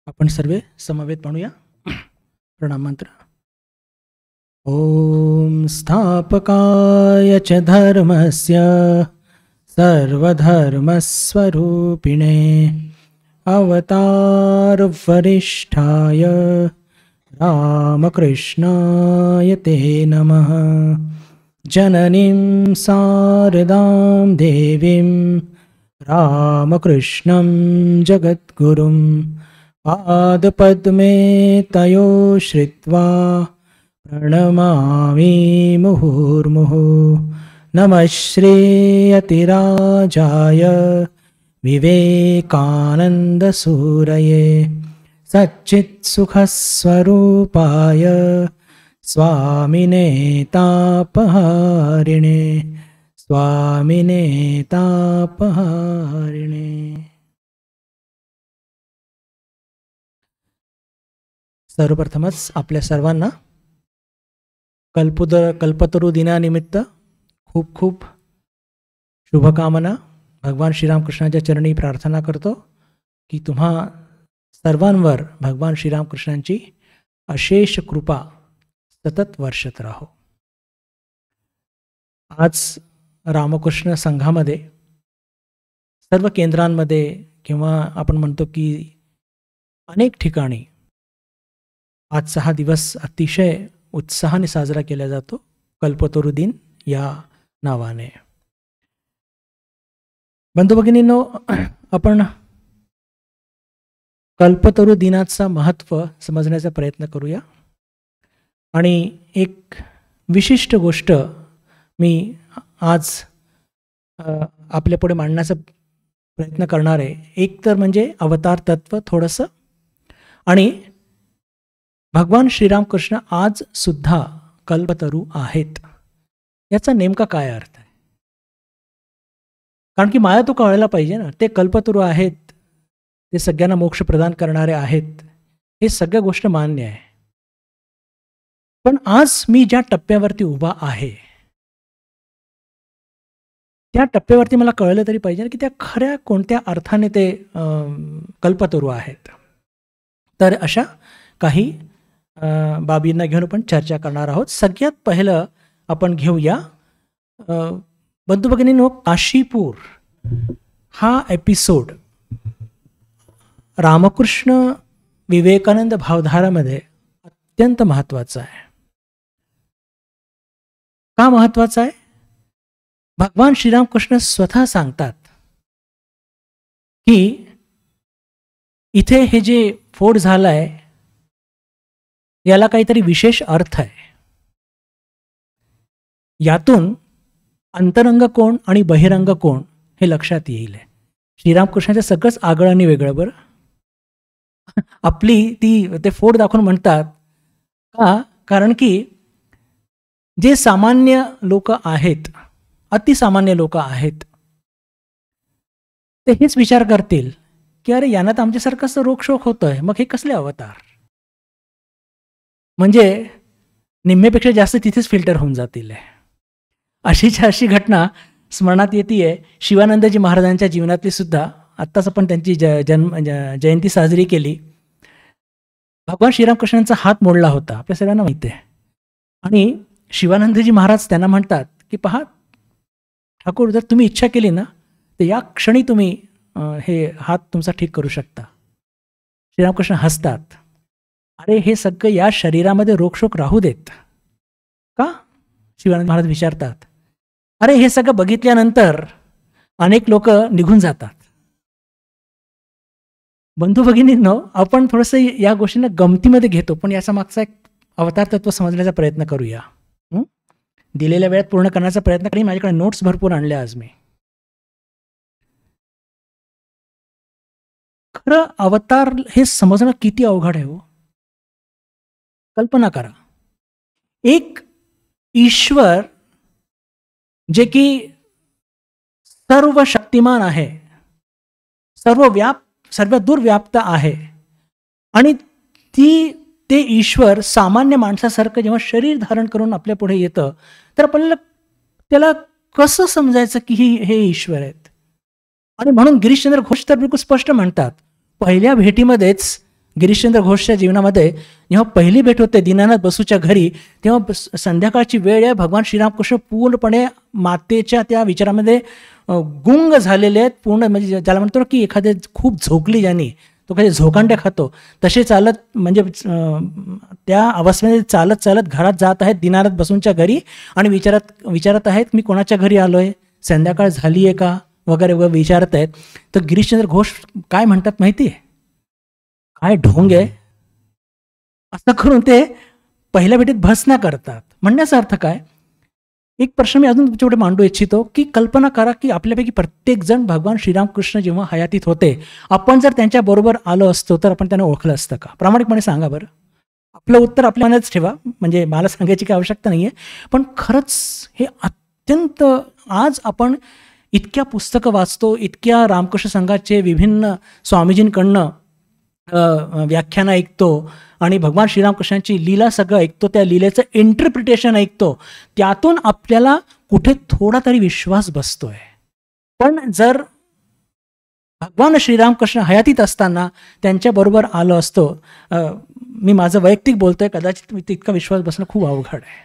आपण सर्वे समवेत म्हणूया प्रणाम मंत्र. ओम स्थापकाय च धर्मस्य सर्वधर्मस्वरूपिणे अवतारवरिष्ठाय रामकृष्णाय ते नमः. जननीं शारदां देवीं रामकृष्णं जगद्गुरुं पादपद्मे तयो श्रित्वा प्रणमामि मुहुर्मुहुः. नमः श्रीयतिराजाय विवेकानन्दसूरये सच्चित्सुखस्वरूपाय स्वामिने तापहारिणे स्वामिने तापहारिणे. सर्वप्रथमच आपल्या सर्वांना कल्पतरू दिनानिमित्त खूप खूप शुभकामना. भगवान श्रीरामकृष्णाच्या चरणी प्रार्थना करतो की तुम्हा सर्वांवर भगवान श्रीरामकृष्णांची अशेष कृपा सतत वर्षत राहो. आज रामकृष्ण संघामध्ये सर्व केंद्रांमध्ये किंवा आपण म्हणतो की अनेक ठिकाणी आजचा हा दिवस अतिशय उत्साहाने साजरा केला जातो, कल्पतरू दिन या नावाने. बंधू भगिनींनो, आपण कल्पतरू दिनाचा महत्त्व समजण्याचा प्रयत्न करूया. आणि एक विशिष्ट गोष्ट मी आज आपल्यापुढे मांडण्याचा प्रयत्न करणार आहे. एक तर म्हणजे अवतार तत्व थोडंसं, आणि भगवान श्रीरामकृष्ण आज सुद्धा कल्पतरू आहेत याचा नेमका काय अर्थ आहे. कारण की मला तो कळायला पाहिजे ना. ते कल्पतरू आहेत, ते सगळ्यांना मोक्ष प्रदान करणारे आहेत, हे सगळ्या गोष्ट मान्य आहे. पण आज मी ज्या टप्प्यावरती उभा आहे त्या टप्प्यावरती मला कळलं तरी पाहिजे की त्या खऱ्या कोणत्या अर्थाने ते कल्पतरू आहेत. तर अशा काही बाबींना घेऊन आपण चर्चा करणार आहोत. सगळ्यात पहिलं आपण घेऊया बंधू भगिनींनो, काशीपूर हा एपिसोड रामकृष्ण विवेकानंद भावधारामध्ये अत्यंत महत्त्वाचा आहे. का महत्त्वाचा आहे? भगवान श्रीरामकृष्ण स्वतः सांगतात की इथे हे जे फोड झालाय याला काहीतरी विशेष अर्थ आहे. यातून अंतरंग कोण आणि बहिरंग कोण हे लक्षात येईल. श्रीरामकृष्णाचं सगळंच आगळं आणि वेगळं. बरं, आपली ते फोड दाखवून म्हणतात का? कारण की जे सामान्य लोक आहेत, अतिसामान्य लोक आहेत, ते हेच विचार करतील की अरे यांना तर आमच्यासारखंच रोगशोक होतोय, मग हे कसले अवतार. म्हणजे निम्मेपेक्षा जास्त तिथेच फिल्टर होऊन जातील. अशीच्या अशी घटना स्मरणात येते शिवानंदजी महाराजांच्या जीवनातली सुद्धा. आत्ताच आपण त्यांची जयंती साजरी केली. भगवान श्रीरामकृष्णांचा हात मोडला होता, आपल्या सगळ्यांना माहिती आहे. आणि शिवानंदजी महाराज त्यांना म्हणतात की पहा ठाकूर, जर तुम्ही इच्छा केली ना तर या क्षणी तुम्ही हे हात तुमचा ठीक करू शकता. श्रीरामकृष्ण हसतात. अरे हे सगळं या शरीरामध्ये रोगशोक राहू देत का? शिवानंद महाराज विचारतात. अरे हे सगळं बघितल्यानंतर अनेक लोक निघून जातात. बंधू भगिनींनो, आपण थोडंसं या गोष्टींना गमतीमध्ये घेतो, पण याचा मागचा एक अवतार तत्व समजण्याचा प्रयत्न करूया. दिलेल्या वेळात पूर्ण करण्याचा प्रयत्न करेन. माझ्याकडे नोट्स भरपूर आणल्या आज मी. खरं अवतार हे समजणं किती अवघड आहे हो. कल्पना करा, एक ईश्वर जे की सर्व शक्तिमान आहे, सर्व दूरव्याप्त आहे, आणि ते ईश्वर सामान्य माणसासारखं जेव्हा शरीर धारण करून आपल्या पुढे येतं तर आपल्याला त्याला कसं समजायचं की हे ईश्वर आहेत. आणि म्हणून गिरीशचंद्र घोष तर बिलकुल स्पष्ट म्हणतात, पहिल्या भेटीमध्येच गिरीशचंद्र घोषच्या जीवनामध्ये जेव्हा पहिली भेट होते दीनानाथ बसूच्या घरी, तेव्हा संध्याकाळची वेळ आहे, भगवान श्रीरामकृष्ण पूर्णपणे मातेच्या त्या विचारामध्ये गुंग झालेले आहेत, पूर्ण म्हणजे ज्याला म्हणतो की एखादे खूप झोकली ज्यांनी, तो काही झोकांडे खातो तसे चालत, म्हणजे त्या अवस्थेमध्ये चालत चालत घरात जात आहेत दीनानाथ बसूंच्या घरी आणि विचारत आहेत मी कोणाच्या घरी आलो आहे, संध्याकाळ झाली आहे का वगैरे वगैरे विचारत आहेत. तर गिरीशचंद्र घोष काय म्हणतात माहिती आहे, काय ढोंग आहे, असं करून ते पहिल्या भेटीत भस्ना करतात. म्हणण्याचा अर्थ काय, एक प्रश्न मी अजून तुमच्याकडे मांडू इच्छितो की कल्पना करा की आपल्यापैकी प्रत्येकजण भगवान श्रीरामकृष्ण जेव्हा हयातीत होते, आपण जर त्यांच्याबरोबर आलो असतो तर आपण त्यांना ओळखलं असतं का? प्रामाणिकपणे सांगा बरं. आपलं उत्तर आपल्या मनातच ठेवा, म्हणजे मला सांगायची काही आवश्यकता नाही आहे. पण खरंच हे अत्यंत, आज आपण इतक्या पुस्तकं वाचतो, इतक्या रामकृष्ण संघाचे विभिन्न स्वामीजींकडनं व्याख्यानं ऐकतो आणि भगवान श्रीरामकृष्णांची लीला सगळं ऐकतो, त्या लीलेचं इंटरप्रिटेशन ऐकतो, त्यातून आपल्याला कुठे थोडा तरी विश्वास बसतोय. पण जर भगवान श्रीरामकृष्ण हयातीत असताना त्यांच्याबरोबर आलो असतो, मी माझं वैयक्तिक बोलतोय, कदाचित तितका विश्वास बसणं खूप अवघड आहे.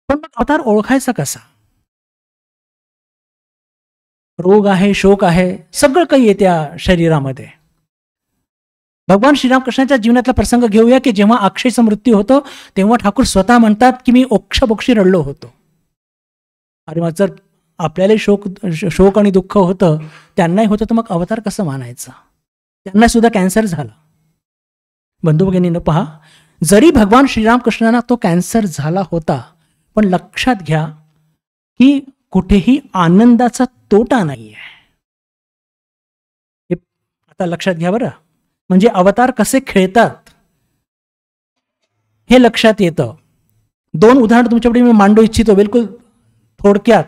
पण मग अवतार ओळखायचा कसा? रोग आहे, शोक आहे, सगळं काही आहे त्या शरीरामध्ये. भगवान श्रीरामकृष्णाच्या जीवनातला प्रसंग घेऊया की जेव्हा अक्षयचा मृत्यू होतो तेव्हा ठाकूर स्वतः म्हणतात की मी ओक्षाबोक्षी रडलो होतो. अरे मग जर आपल्यालाही शोक आणि दुःख होतं, त्यांनाही होतं, तर मग अवतार कसं मानायचा? त्यांना सुद्धा कॅन्सर झाला. बंधू भगिनींनो पहा, जरी भगवान श्रीरामकृष्णांना तो कॅन्सर झाला होता, पण लक्षात घ्या की कुठेही आनंदाचा तोटा नाही आहे. हे आता लक्षात घ्या बरं. म्हणजे अवतार कसे खेळतात हे लक्षात येतं. 2 उदाहरण तुमच्याकडे मी मांडू इच्छितो बिलकुल थोडक्यात.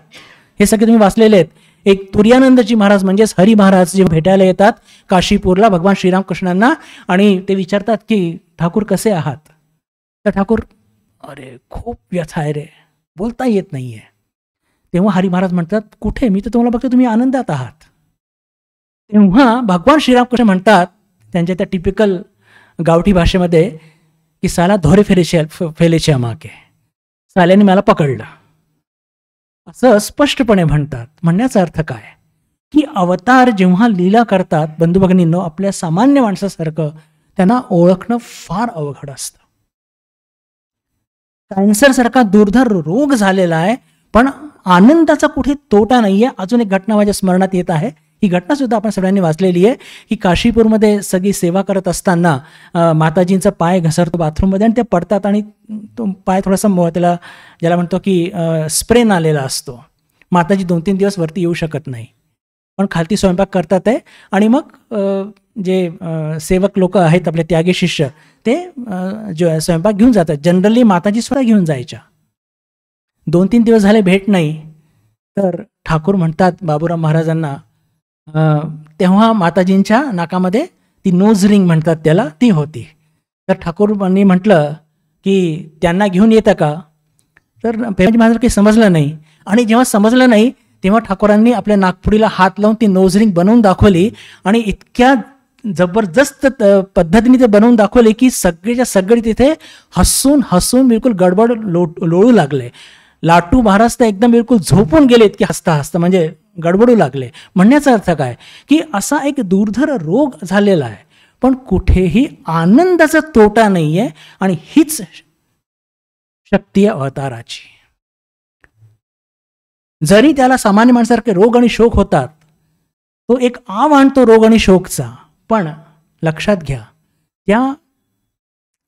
हे सगळे तुम्ही वाचलेले आहेत. एक तुर्यानंदजी महाराज म्हणजेच हरी महाराज जे भेटायला येतात काशीपूरला भगवान श्रीरामकृष्णांना आणि ते विचारतात की ठाकूर कसे आहात? तर ठाकूर, अरे खूप व्यथा आहे रे, बोलता येत नाहीये. तेव्हा हरी महाराज म्हणतात, कुठे, मी तर तुम्हाला बघतो तुम्ही आनंदात आहात. तेव्हा भगवान श्रीरामकृष्ण म्हणतात त्यांच्या त्या टिपिकल गावठी भाषेमध्ये की साला धोरे फेलेच्या मागे, साल्याने मला पकडलं, असं स्पष्टपणे म्हणतात. म्हणण्याचा अर्थ काय की अवतार जेव्हा लीला करतात बंधू भगिनींनो, आपल्या सामान्य माणसासारखं त्यांना ओळखणं फार अवघड असतं. कॅन्सर सारखा दुर्धर रोग झालेला आहे, पण आनंदाचा कुठे तोटा नाहीये. अजून एक घटना माझ्या स्मरणात येत आहे. ही घटना सुद्धा आपण सगळ्यांनी वाचलेली आहे की काशीपूरमध्ये सगळी सेवा करत असताना माताजींचा पाय घसरतो बाथरूममध्ये आणि ते पडतात आणि तो पाय थोडासा त्याला ज्याला म्हणतो की स्प्रेन आलेला असतो. माताजी 2-3 दिवस वरती येऊ शकत नाही, पण खालती स्वयंपाक करतात आहे आणि मग जे सेवक लोक आहेत आपले त्यागी शिष्य ते स्वयंपाक घेऊन जातात. जनरली माताजी स्वतः घेऊन जायच्या. 2-3 दिवस झाले भेट नाही, तर ठाकूर म्हणतात बाबूराम महाराजांना, तेव्हा माताजींच्या नाकामध्ये ती नोज रिंग म्हणतात त्याला, ती होती. तर ठाकूरांनी म्हटलं की त्यांना घेऊन येतं का? तर पेमाजी महाराज काही समजलं नाही आणि जेव्हा समजलं नाही तेव्हा ठाकूरांनी आपल्या नागपुडीला हात लावून ती नोज रिंग बनवून दाखवली आणि इतक्या जबरदस्त पद्धतीने ते बनवून दाखवले की सगळेच्या सगळे तिथे हसून हसून बिलकुल गडबड लोळू लागले. लाटू महाराज तर एकदम बिलकुल झोपून गेलेत की हसता हसता, म्हणजे गडबडू लागले. म्हणण्याचा अर्थ काय की असा एक दुर्धर रोग झालेला आहे, पण कुठेही आनंदाचा तोटा नाहीये आणि हीच शक्ती आहे अवताराची. जरी त्याला सामान्य माणसासारखे रोग आणि शोक होतात, तो एक आव आणतो रोग आणि शोकचा, पण लक्षात घ्या त्या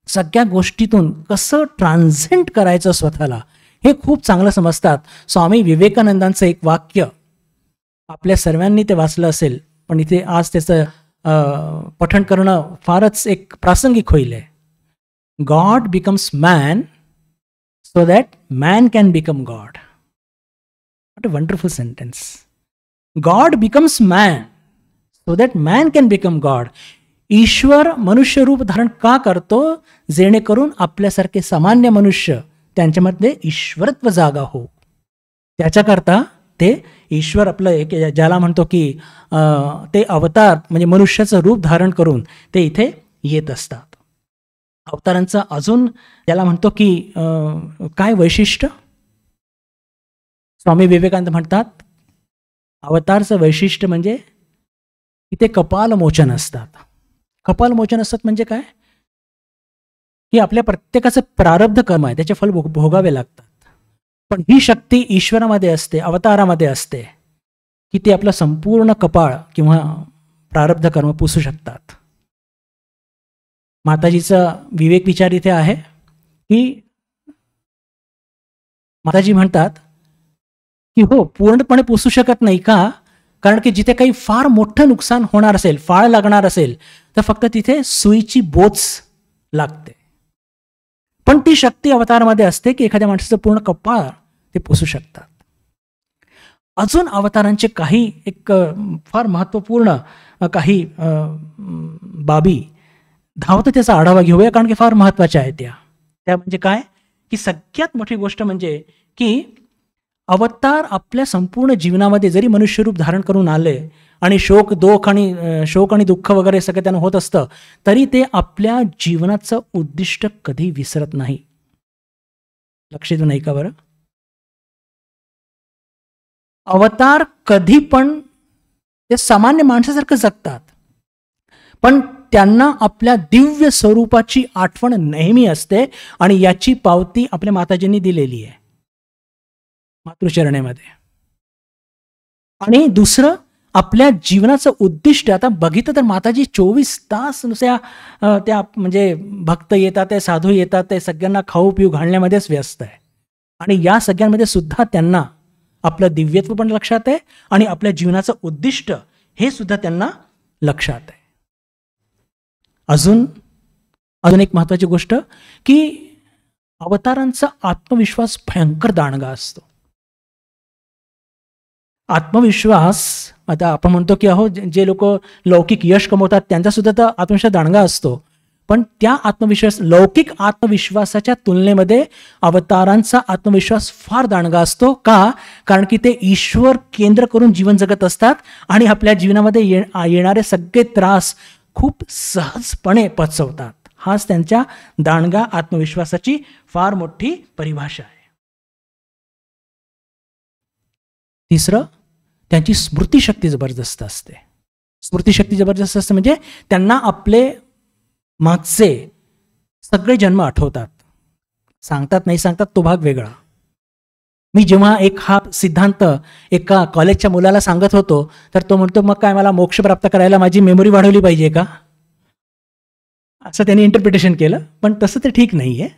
सगळ्या गोष्टीतून कसं ट्रान्झेंट करायचं स्वतःला हे खूप चांगलं समजतात. स्वामी विवेकानंदांचं एक वाक्य आपल्या सर्वांनी ते वाचलं असेल, पण इथे आज त्याचं पठण करणं फारच एक प्रासंगिक होईल. God becomes man so that man can become God. What a wonderful sentence. God becomes man so that man can become God. ईश्वर मनुष्य रूप धारण का करतो? जेणेकरून आपल्यासारखे सामान्य मनुष्य त्यांच्यामध्ये ईश्वरत्व जागा हो. त्याच्याकरता ते ईश्वर आपलं एक ज्याला म्हणतो की ते अवतार म्हणजे मनुष्याचं रूप धारण करून ते इथे येत असतात. अवतारांचं अजून ज्याला म्हणतो की काय वैशिष्ट्य, स्वामी विवेकानंद म्हणतात अवतारचं वैशिष्ट्य म्हणजे की ते कपालमोचन असतात. कपालमोचन असतात म्हणजे काय, की आपल्या प्रत्येकाचं प्रारब्ध कर्म आहे, त्याचे फल भोगावे लागतात. पण ही शक्ती ईश्वरामध्ये असते, अवतारामध्ये असते, की ते आपलं संपूर्ण कपाळ किंवा प्रारब्ध कर्म पुसू शकतात. माताजीचा विवेक विचार इथे आहे की माताजी म्हणतात की हो, पूर्णपणे पुसू शकत नाही का, कारण की जिथे काही फार मोठं नुकसान होणार असेल, फाळ लागणार असेल, तर फक्त तिथे सुईची बोच लागते. पण ती शक्ती अवतारामध्ये असते की एखाद्या माणसाचं पूर्ण कपाळ ते पुसू शकतात. अजून अवतारांचे काही एक फार महत्त्वपूर्ण काही बाबी धावतं त्याचा आढावा घेऊया, कारण की फार महत्त्वाच्या आहेत त्या म्हणजे काय, की सगळ्यात मोठी गोष्ट म्हणजे की अवतार आपल्या संपूर्ण जीवनामध्ये जरी मनुष्यरूप धारण करून आले आणि शोक आणि दुःख वगैरे सगळं त्यांना होत असतं, तरी ते आपल्या जीवनाचं उद्दिष्ट कधी विसरत नाही. लक्ष देऊ नाही का बरं? अवतार कधी पण ते सामान्य माणसासारखं जगतात, पण त्यांना आपल्या दिव्य स्वरूपाची आठवण नेहमी असते आणि याची पावती आपल्या माताजींनी दिलेली आहे मातृचरणेमध्ये. आणि दुसरं, आपल्या जीवनाचं उद्दिष्ट आता बघितलं तर माताजी 24 तास नुसत्या त्या म्हणजे भक्त येतात, ते साधू येतात, ते सगळ्यांना खाऊ पिऊ घालण्यामध्येच व्यस्त आहे. आणि या सगळ्यांमध्ये सुद्धा त्यांना आपलं दिव्यत्व पण लक्षात आहे आणि आपल्या जीवनाचं उद्दिष्ट हे सुद्धा त्यांना लक्षात आहे. अजून एक महत्त्वाची गोष्ट की अवतारांचा आत्मविश्वास भयंकर दांडगा असतो. आत्मविश्वास, आता आपण म्हणतो की अहो जे लोक लौकिक यश कमवतात त्यांचा सुद्धा तर आत्मविश्वास दांडगा असतो, पण त्या लौकिक आत्मविश्वासाच्या तुलनेमध्ये अवतारांचा आत्मविश्वास फार दांडगा असतो. का? कारण की ते ईश्वर केंद्र करून जीवन जगत असतात आणि आपल्या जीवनामध्ये येणारे सगळे त्रास खूप सहजपणे पचवतात. हाच त्यांच्या दांडगा आत्मविश्वासाची फार मोठी परिभाषा आहे. तिसरं, त्यांची स्मृतिशक्ती जबरदस्त असते. स्मृतिशक्ती जबरदस्त असते म्हणजे त्यांना आपले मागचे सगळे जन्म आठवतात. सांगतात नाही सांगतात तो भाग वेगळा. मी जेव्हा हा सिद्धांत एका कॉलेजच्या मुलाला सांगत होतो, तर तो म्हणतो मग काय मला मोक्ष प्राप्त करायला माझी मेमरी वाढवली पाहिजे का, असं त्यांनी इंटरप्रिटेशन केलं. पण तसं ते ठीक नाही आहे.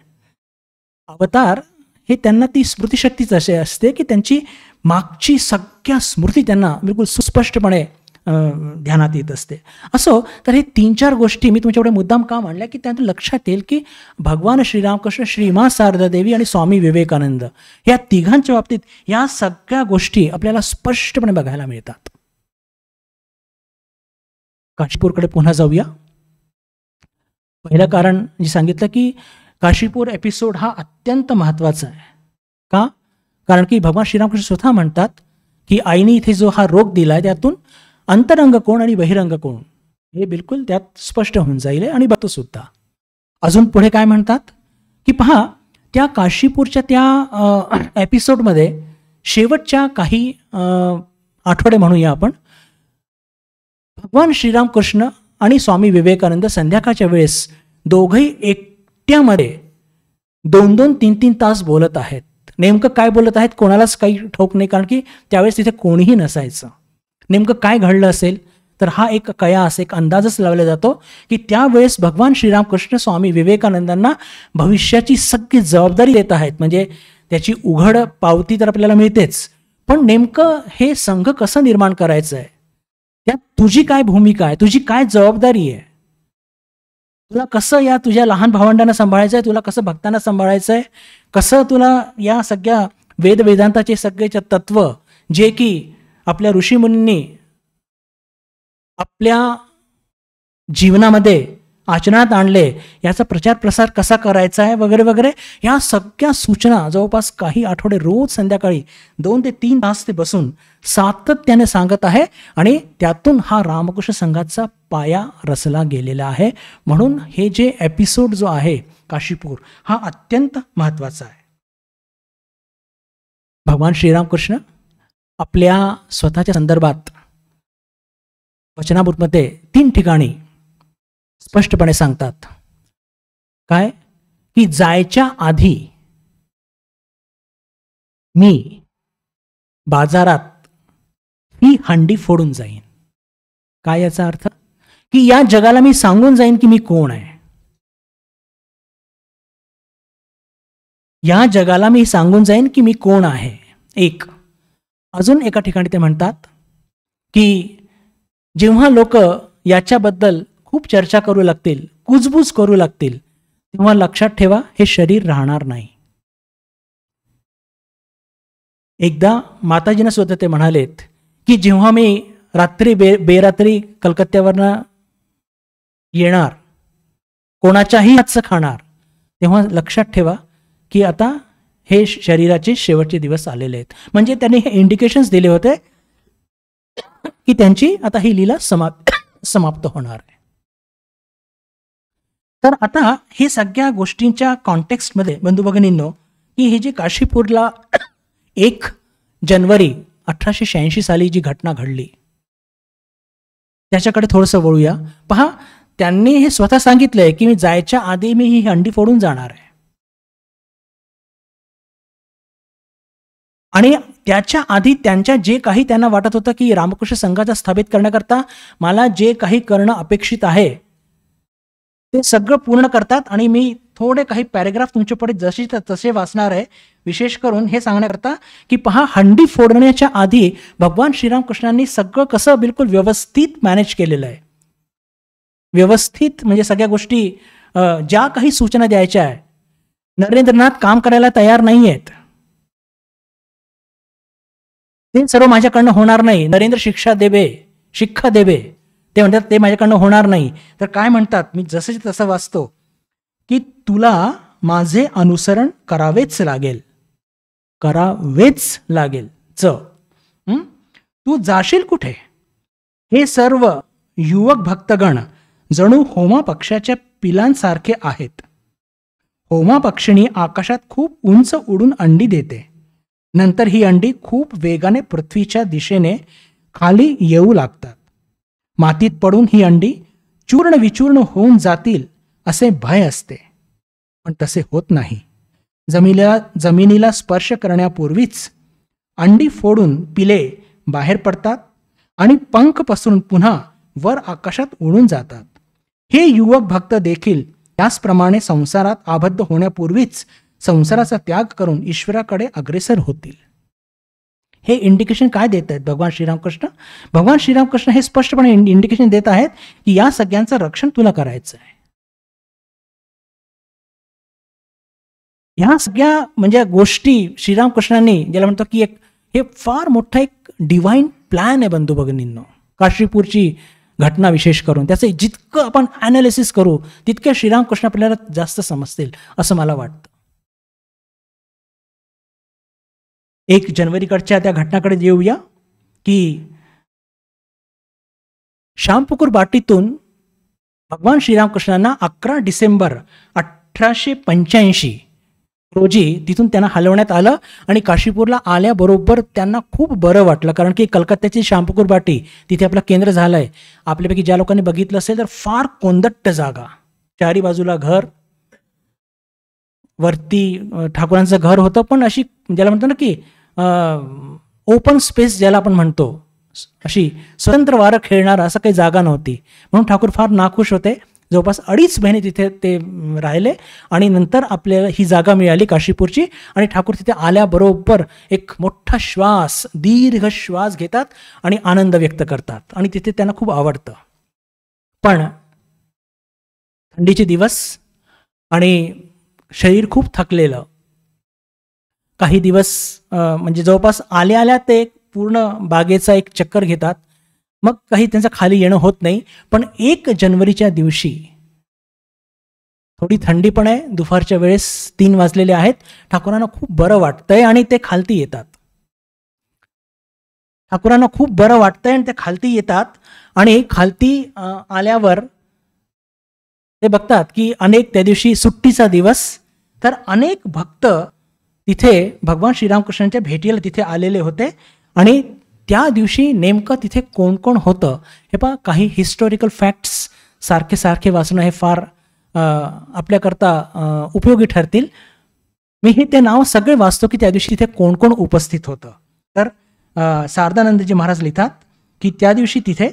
अवतार हे त्यांना ती स्मृतिशक्तीच अशी असते की त्यांची मागची सगळ्या स्मृती त्यांना बिलकुल सुस्पष्टपणे ध्यानात येत असते. असो तर हे 3-4 गोष्टी मी तुमच्याकडे मुद्दाम का मांडल्या की त्यातून लक्षात येईल की भगवान श्रीरामकृष्ण, श्रीमा शारदा देवी आणि स्वामी विवेकानंद या तिघांच्या बाबतीत या सगळ्या गोष्टी आपल्याला स्पष्टपणे बघायला मिळतात. काशीपूरकडे पुन्हा जाऊया. पहिलं कारण जे सांगितलं की काशीपूर एपिसोड हा अत्यंत महत्त्वाचा आहे. का? कारण की भगवान श्रीरामकृष्ण स्वतः म्हणतात की आईने इथे जो हा रोग दिला आहे त्यातून अंतरंग कोण आणि बहिरंग कोण हे बिलकुल त्यात स्पष्ट होऊन जाईल आणि सुद्धा. अजून पुढे काय म्हणतात की पहा, त्या काशीपूरच्या त्या एपिसोडमध्ये शेवटच्या काही आठवडे म्हणूया आपण, भगवान श्रीरामकृष्ण आणि स्वामी विवेकानंद संध्याकाळच्या वेळेस दोघंही एकट्यामध्ये 2-2, 3-3 तास बोलत आहेत. नेमकं काय बोलत आहेत कोणालाच काही ठाऊक नाही, कारण की त्यावेळेस तिथे कोणीही नसायचं. नेमकं काय घडलं असेल तर हा एक कयास, एक अंदाजच लावला जातो की त्यावेळेस भगवान श्रीरामकृष्ण स्वामी विवेकानंदांना भविष्याची सगळी जबाबदारी देत आहेत. म्हणजे त्याची उघड पावती तर आपल्याला मिळतेच, पण नेमकं हे संघ कसं निर्माण करायचं आहे, त्यात तुझी काय भूमिका आहे, तुझी काय जबाबदारी आहे, तुला कसं या तुझ्या लहान भावंडांना सांभाळायचं आहे, तुला कसं भक्तांना सांभाळायचं आहे, कसं तुला या सगळ्या वेदांताचे सगळे तत्व जे की आपल्या ऋषीमुनींनी आपल्या जीवनामध्ये आचरणात आणले, याचा प्रचार प्रसार कसा करायचा आहे वगैरे वगैरे, या सगळ्या सूचना जवळपास काही आठवडे रोज संध्याकाळी 2 ते 3 तास ते बसून सातत्याने सांगत आहे. आणि त्यातून हा रामकृष्ण संघाचा पाया रचला गेलेला आहे. म्हणून हे जे एपिसोड जो आहे काशीपूर, हा अत्यंत महत्त्वाचा आहे. भगवान श्रीरामकृष्ण आपल्या स्वतःच्या संदर्भात वचनामृतमध्ये 3 ठिकाणी स्पष्टपणे सांगतात. काय? की जायच्या आधी मी बाजारात ही हंडी फोडून जाईन. काय याचा अर्थ? की या जगाला मी सांगून जाईन की मी कोण आहे. या जगाला मी सांगून जाईन की मी कोण आहे. एक अजून एका ठिकाणी ते म्हणतात की जेव्हा लोक याच्याबद्दल खूप चर्चा करू लागतील, कुजबूज करू लागतील, तेव्हा लक्षात ठेवा हे शरीर राहणार नाही. एकदा माताजींना सुद्धा ते म्हणालेत की जेव्हा मी रात्री बेरात्री कलकत्त्यावरनं येणार, कोणाच्याही हातचं खाणार, तेव्हा लक्षात ठेवा की आता हे शरीराचे शेवटचे दिवस आलेले आहेत. म्हणजे त्यांनी हे इंडिकेशन्स दिले होते की त्यांची आता ही लीला समाप्त होणार आहे. तर आता हे सगळ्या गोष्टींच्या कॉन्टेक्स्टमध्ये बंधू भगिनींनो, की हे जे काशीपूरला 1 जानेवारी 1886 साली जी घटना घडली त्याच्याकडे थोडंसं वळूया. पहा, त्यांनी हे स्वतः सांगितलंय की मी जायच्या आधी मी ही हंडी फोडून जाणार आहे. आणि त्याच्या आधी त्यांच्या जे काही त्यांना वाटत होतं की रामकृष्ण संघाचा स्थापित करण्याकरता मला जे काही करणं अपेक्षित आहे ते सगळं पूर्ण करतात. आणि मी थोडे काही पॅरेग्राफ तुमच्यापुढे जसे तसे वाचणार आहे, विशेष करून हे सांगण्याकरता की पहा, हंडी फोडण्याच्या आधी भगवान श्रीरामकृष्णांनी सगळं कसं बिलकुल व्यवस्थित मॅनेज केलेलं आहे. व्यवस्थित म्हणजे सगळ्या गोष्टी, ज्या काही सूचना द्यायच्या आहे, नरेंद्रनाथ काम करायला तयार नाही आहेत, ते सर्व माझ्याकडनं होणार नाही. नरेंद्र शिक्षा देवे ते म्हणतात ते माझ्याकडनं होणार नाही. तर काय म्हणतात, मी जसं तसं वाचतो की तुला माझे अनुसरण करावेच लागेल. तू जाशील कुठे? हे सर्व युवक भक्तगण जणू होमा पक्षाच्या पिलांसारखे आहेत. होमा पक्षिणी आकाशात खूप उंच उडून अंडी देते. नंतर ही अंडी खूप वेगाने पृथ्वीच्या दिशेने खाली येऊ लागतात. मातीत पडून ही अंडी चूर्ण विचूर्ण होऊन जातील असे भय असते, पण तसे होत नाही. जमिनीला स्पर्श करण्यापूर्वीच अंडी फोडून पिले बाहेर पडतात आणि पंख पसरून पुन्हा वर आकाशात उडून जातात. हे युवक भक्त देखील त्याचप्रमाणे संसारात आबद्ध होण्यापूर्वीच संसाराचा त्याग करून ईश्वराकडे अग्रेसर होतील. हे इंडिकेशन काय देत आहेत भगवान श्रीरामकृष्ण? भगवान श्रीरामकृष्ण हे स्पष्टपणे इंडिकेशन देत आहेत की या सगळ्यांचं रक्षण तुला करायचं आहे. ह्या सगळ्या म्हणजे गोष्टी श्रीरामकृष्णांनी ज्याला म्हणतो की हे फार मोठा एक डिव्हाइन प्लॅन आहे बंधू भगिनींनो. काशीपूरची घटना विशेष करून त्याचं जितकं आपण ॲनालिसिस करू तितके श्रीरामकृष्ण आपल्याला जास्त समजतील असं मला वाटतं. 1 जानेवारीकडच्या त्या घटनाकडे येऊया की श्यामपुकुर बाटीतून भगवान श्रीरामकृष्णांना 11 डिसेंबर 1885 रोजी तिथून त्यांना हलवण्यात आलं आणि काशीपूरला आल्याबरोबर त्यांना खूप बरं वाटलं. कारण की कलकत्त्याची श्यामपुकुर बाटी तिथे आपलं केंद्र झालं आहे. आपल्यापैकी ज्या लोकांनी बघितलं असेल तर फार कोंदट्ट जागा, चारी बाजूला घर, वरती ठाकूरांचं घर होतं, पण अशी ज्याला म्हणतो ना की ओपन स्पेस ज्याला आपण म्हणतो, अशी स्वतंत्र वारं खेळणार असं काही जागा नव्हती. म्हणून ठाकूर फार नाखुश होते. जवळपास 2.5 महिने तिथे ते राहिले आणि नंतर आपल्याला ही जागा मिळाली काशीपूरची. आणि ठाकूर तिथे आल्याबरोबर एक मोठा श्वास, दीर्घ श्वास घेतात आणि आनंद व्यक्त करतात आणि तिथे त्यांना खूप आवडतं. पण थंडीचे दिवस आणि शरीर खूप थकलेलं, काही दिवस म्हणजे जवळपास आल्या ते पूर्ण बागेचा एक चक्कर घेतात. मग काही त्यांचं खाली येणं होत नाही. पण 1 जानेवारीच्या दिवशी थोडी थंडी पण आहे, दुपारच्या वेळेस 3 वाजलेले आहेत. ठाकूरांना खूप बरं वाटतंय आणि ते खालती येतात. ठाकूरांना खूप बरं वाटतंय आणि ते खालती येतात आणि खालती आल्यावर ते बघतात की अनेक, त्या दिवशी सुट्टीचा दिवस, तर अनेक भक्त तिथे भगवान श्रीरामकृष्णांच्या भेटीला तिथे आलेले होते. आणि त्या दिवशी नेमकं तिथे कोण कोण होतं हे पहा. काही हिस्टॉरिकल फॅक्ट्स सारखे सारखे वाचणं हे फार आपल्याकरता उपयोगी ठरतील. मी हे ते नाव सगळे वाचतो की त्या दिवशी तिथे कोण कोण उपस्थित होतं. तर शारदानंदजी महाराज लिहितात की त्या दिवशी तिथे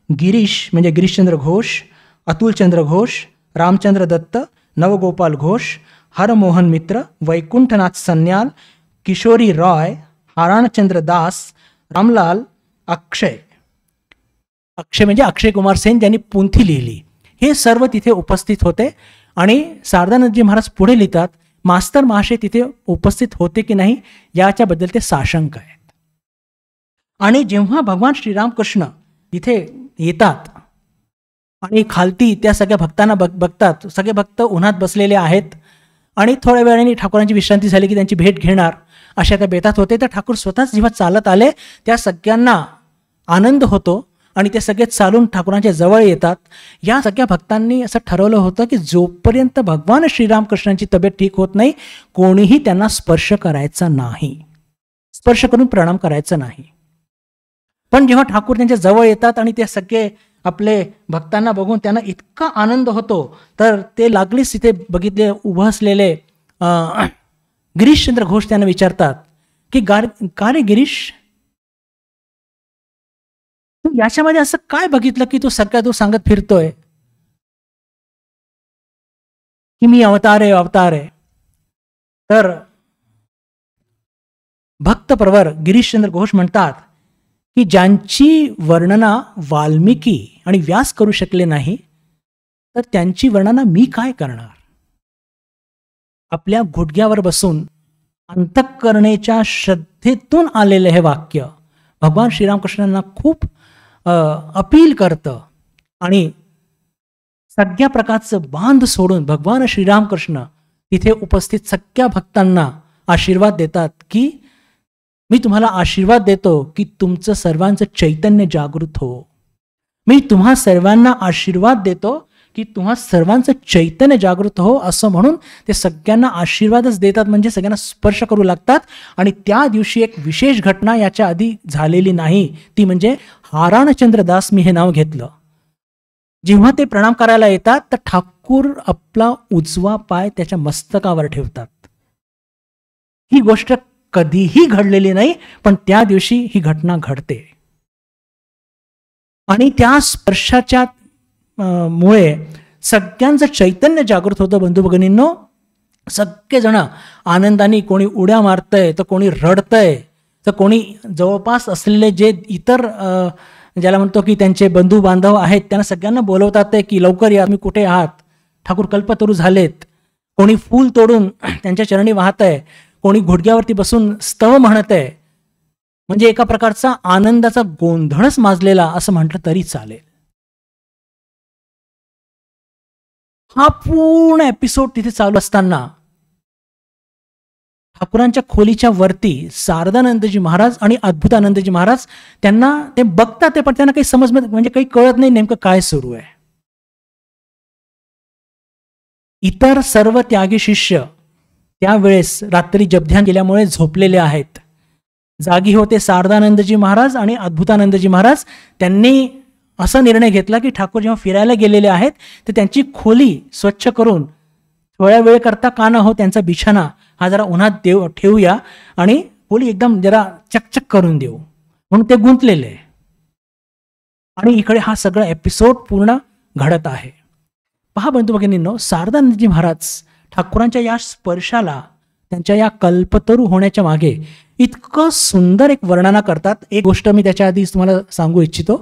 गिरीश म्हणजे गिरीशचंद्र घोष, अतुलचंद्र घोष, रामचंद्र दत्त, नवगोपाल घोष, हरमोहन मित्र, वैकुंठनाथ सन्याल, किशोरी रॉय, हाराणचंद्र दास, रामलाल, अक्षय म्हणजे अक्षय कुमार सेन ज्यांनी पुंथी लिहिली, हे सर्व तिथे उपस्थित होते. आणि शारदानंदजी महाराज पुढे लिहितात, मास्तर महाशय तिथे उपस्थित होते की नाही याच्याबद्दल ते साशंक आहेत. आणि जेव्हा भगवान श्रीरामकृष्ण तिथे येतात आणि खालती त्या सगळ्या भक्तांना बघतात, सगळे भक्त उन्हात बसलेले आहेत आणि थोड्या वेळाने ठाकूरांची विश्रांती झाली की त्यांची भेट घेणार अशा त्या बेतात होते. तर ठाकूर स्वतःच जेव्हा चालत आले त्या सगळ्यांना आनंद होतो आणि ते सगळे चालून ठाकूरांच्या जवळ येतात. या सगळ्या भक्तांनी असं ठरवलं होतं की जोपर्यंत भगवान श्रीरामकृष्णांची तब्येत ठीक होत नाही कोणीही त्यांना स्पर्श करायचा नाही, स्पर्श करून प्रणाम करायचा नाही. पण जेव्हा ठाकूर त्यांच्या जवळ येतात आणि ते सगळे आपले भक्तांना बघून त्यांना इतका आनंद होतो, तर ते लागलीच तिथे बघितले उभं असलेले गिरीशचंद्र घोष त्यांना विचारतात की का रे गिरीश, तू याच्यामध्ये असं काय बघितलं की तू सांगत फिरतोय की मी अवतार आहे. तर भक्तप्रवर गिरीशचंद्र घोष म्हणतात की ज्यांची वर्णना वाल्मिकी आणि व्यास करू शकले नाही तर त्यांची वर्णना मी काय करणार. आपल्या गुडघ्यावर बसून अंतःकरणेच्या श्रद्धेतून आलेले हे वाक्य भगवान श्रीरामकृष्णांना खूप अपील करतं. आणि सगळ्या प्रकारचं बांध सोडून भगवान श्रीरामकृष्ण तिथे उपस्थित सगळ्या भक्तांना आशीर्वाद देतात की मी तुम्हाला आशीर्वाद देतो की तुमचं सर्वांचं चैतन्य जागृत हो. मी तुम्हा सर्वांना आशीर्वाद देतो की तुम्हा सर्वांचं चैतन्य जागृत हो, असं म्हणून ते सगळ्यांना आशीर्वादच देतात, म्हणजे सगळ्यांना स्पर्श करू लागतात. आणि त्या दिवशी एक विशेष घटना याच्या आधी झालेली नाही, ती म्हणजे हाराणचंद्र दास, मी हे नाव घेतलं. जेव्हा ते प्रणाम करायला येतात तर ठाकूर आपला उजवा पाय त्याच्या मस्तकावर ठेवतात. ही गोष्ट कधीही घडलेली नाही, पण त्या दिवशी ही घटना घडते. आणि त्या स्पर्शाच्या मुळे सगळ्यांचं चैतन्य जागृत होतं. बंधू भगिनींनो, सगळेजण आनंदाने, कोणी उड्या मारतंय तर कोणी रडतंय, तर कोणी जवळपास असलेले जे इतर ज्याला म्हणतो की त्यांचे बंधू बांधव आहेत त्यांना सगळ्यांना बोलवतात की लवकर या, तुम्ही कुठे आहात, ठाकूर कल्पतरू झालेत. कोणी फूल तोडून त्यांच्या चरणी वाहतंय, कोणी घोडग्यावरती बसून स्तव म्हणतंय. म्हणजे एका प्रकारचा आनंदाचा गोंधळच माजलेला असं म्हटलं तरी चालेल. हा पूर्ण एपिसोड तिथे चालू असताना ठाकूरांच्या खोलीच्या वरती शारदानंदजी महाराज आणि अद्भुतानंदजी महाराज त्यांना ते बघतात, ते पण त्यांना काही समज म्हणजे काही कळत नाही नेमकं काय सुरू आहे. इतर सर्व त्यागी शिष्य त्यावेळेस रात्री जपध्यान केल्यामुळे झोपलेले आहेत. जागी होते शारदानंदजी महाराज आणि अद्भुतानंदजी महाराज. त्यांनी असा निर्णय घेतला की ठाकूर जेव्हा फिरायला गेलेले आहेत तर त्यांची खोली स्वच्छ करून थोड्या वेळ करता का न हो त्यांचा बिछाना हा जरा उन्हात ठेवूया आणि खोली एकदम जरा चकचक करून देऊ, म्हणून ते गुंतलेले. आणि इकडे हा सगळा एपिसोड पूर्ण घडत आहे. पहा बंधू भगिनींनो, शारदानंदजी महाराज ठाकूरांच्या या स्पर्शाला, त्यांच्या या कल्पतरू होण्याच्या मागे इतकं सुंदर एक वर्णना करतात. एक गोष्ट मी त्याच्या आधी तुम्हाला सांगू इच्छितो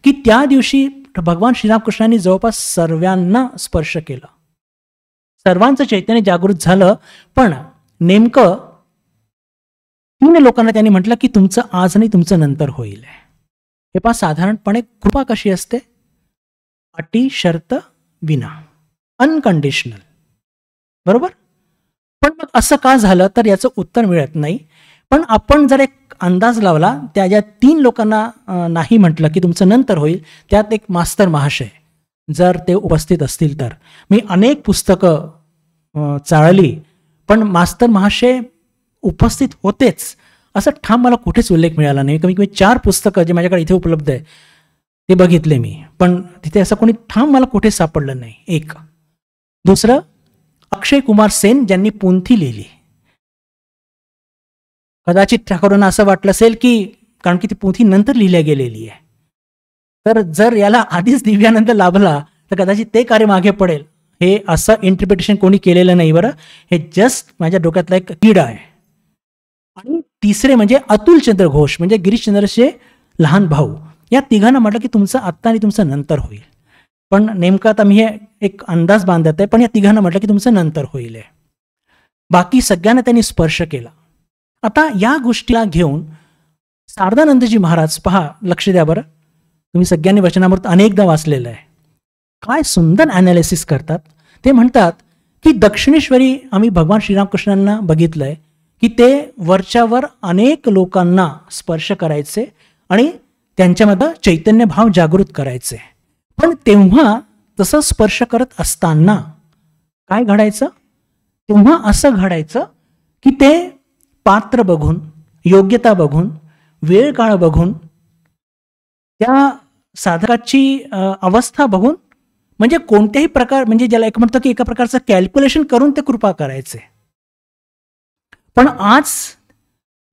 की त्या दिवशी भगवान श्रीरामकृष्णांनी जवळपास सर्वांना स्पर्श केला, सर्वांचं चैतन्य जागृत झालं. पण नेमकं 3 लोकांना त्यांनी म्हटलं की तुमचं आज नाही, तुमचं नंतर होईल. हे पहा, साधारणपणे कृपा कशी असते, अटी शर्त विना, अनकंडिशनल. बरोबर. पण मग असं का झालं तर याचं उत्तर मिळत नाही. पण आपण जर एक अंदाज लावला, त्या ज्या 3 लोकांना नाही म्हटलं की तुमचं नंतर होईल, त्यात एक मास्तर महाशय जर ते उपस्थित असतील तर. मी अनेक पुस्तकं चाळली, पण मास्तर महाशय उपस्थित होतेच असं ठाम मला कुठेच उल्लेख मिळाला नाही. कमी कमी 4 पुस्तकं जे माझ्याकडे इथे उपलब्ध आहे ते बघितले मी, पण तिथे असं कोणी ठाम मला कुठेच सापडलं नाही. एक. दुसरं, अक्षय कुमार सेन ज्यांनी पोंथी लिहिली. कदाचित ठाकूरांना असं वाटलं असेल की कारण की ती पोथी नंतर लिहिल्या गेलेली आहे, तर जर याला आधीच दिव्यानंद लाभला तर कदाचित ते कार्य मागे पडेल. हे असं इंटरप्रिटेशन कोणी केलेलं नाही बरं, हे जस्ट माझ्या डोक्यातला एक किडा आहे. आणि तिसरे म्हणजे अतुलचंद्र घोष, म्हणजे गिरीशचंद्रचे लहान भाऊ. या तिघांना म्हटलं की तुमचं आत्ता आणि तुमचं नंतर होईल. पण नेमकं आता मी हे एक अंदाज बांधत आहे, पण या तिघांना म्हटलं की तुमचं नंतर होईल. बाकी सगळ्यांना त्यांनी स्पर्श केला. आता या गोष्टीला घेऊन शारदानंदजी महाराज, पहा, लक्ष द्या बरं, तुम्ही सगळ्यांनी वचनामृत अनेकदा वाचलेलं आहे, काय सुंदर ॲनालिसिस करतात. ते म्हणतात की दक्षिणेश्वरी आम्ही भगवान श्रीरामकृष्णांना बघितलंय की ते वरच्यावर अनेक लोकांना स्पर्श करायचे आणि त्यांच्यामध्ये चैतन्य भाव जागृत करायचे. पण तेव्हा तसं स्पर्श करत असताना काय घडायचं, तेव्हा असं घडायचं की ते पात्र बघून, योग्यता बघून, वेळ काळ बघून, त्या साधकाची अवस्था बघून, म्हणजे कोणत्याही प्रकार, म्हणजे ज्याला एक म्हणतो की एका प्रकारचं कॅल्क्युलेशन करून ते कृपा करायचे. पण आज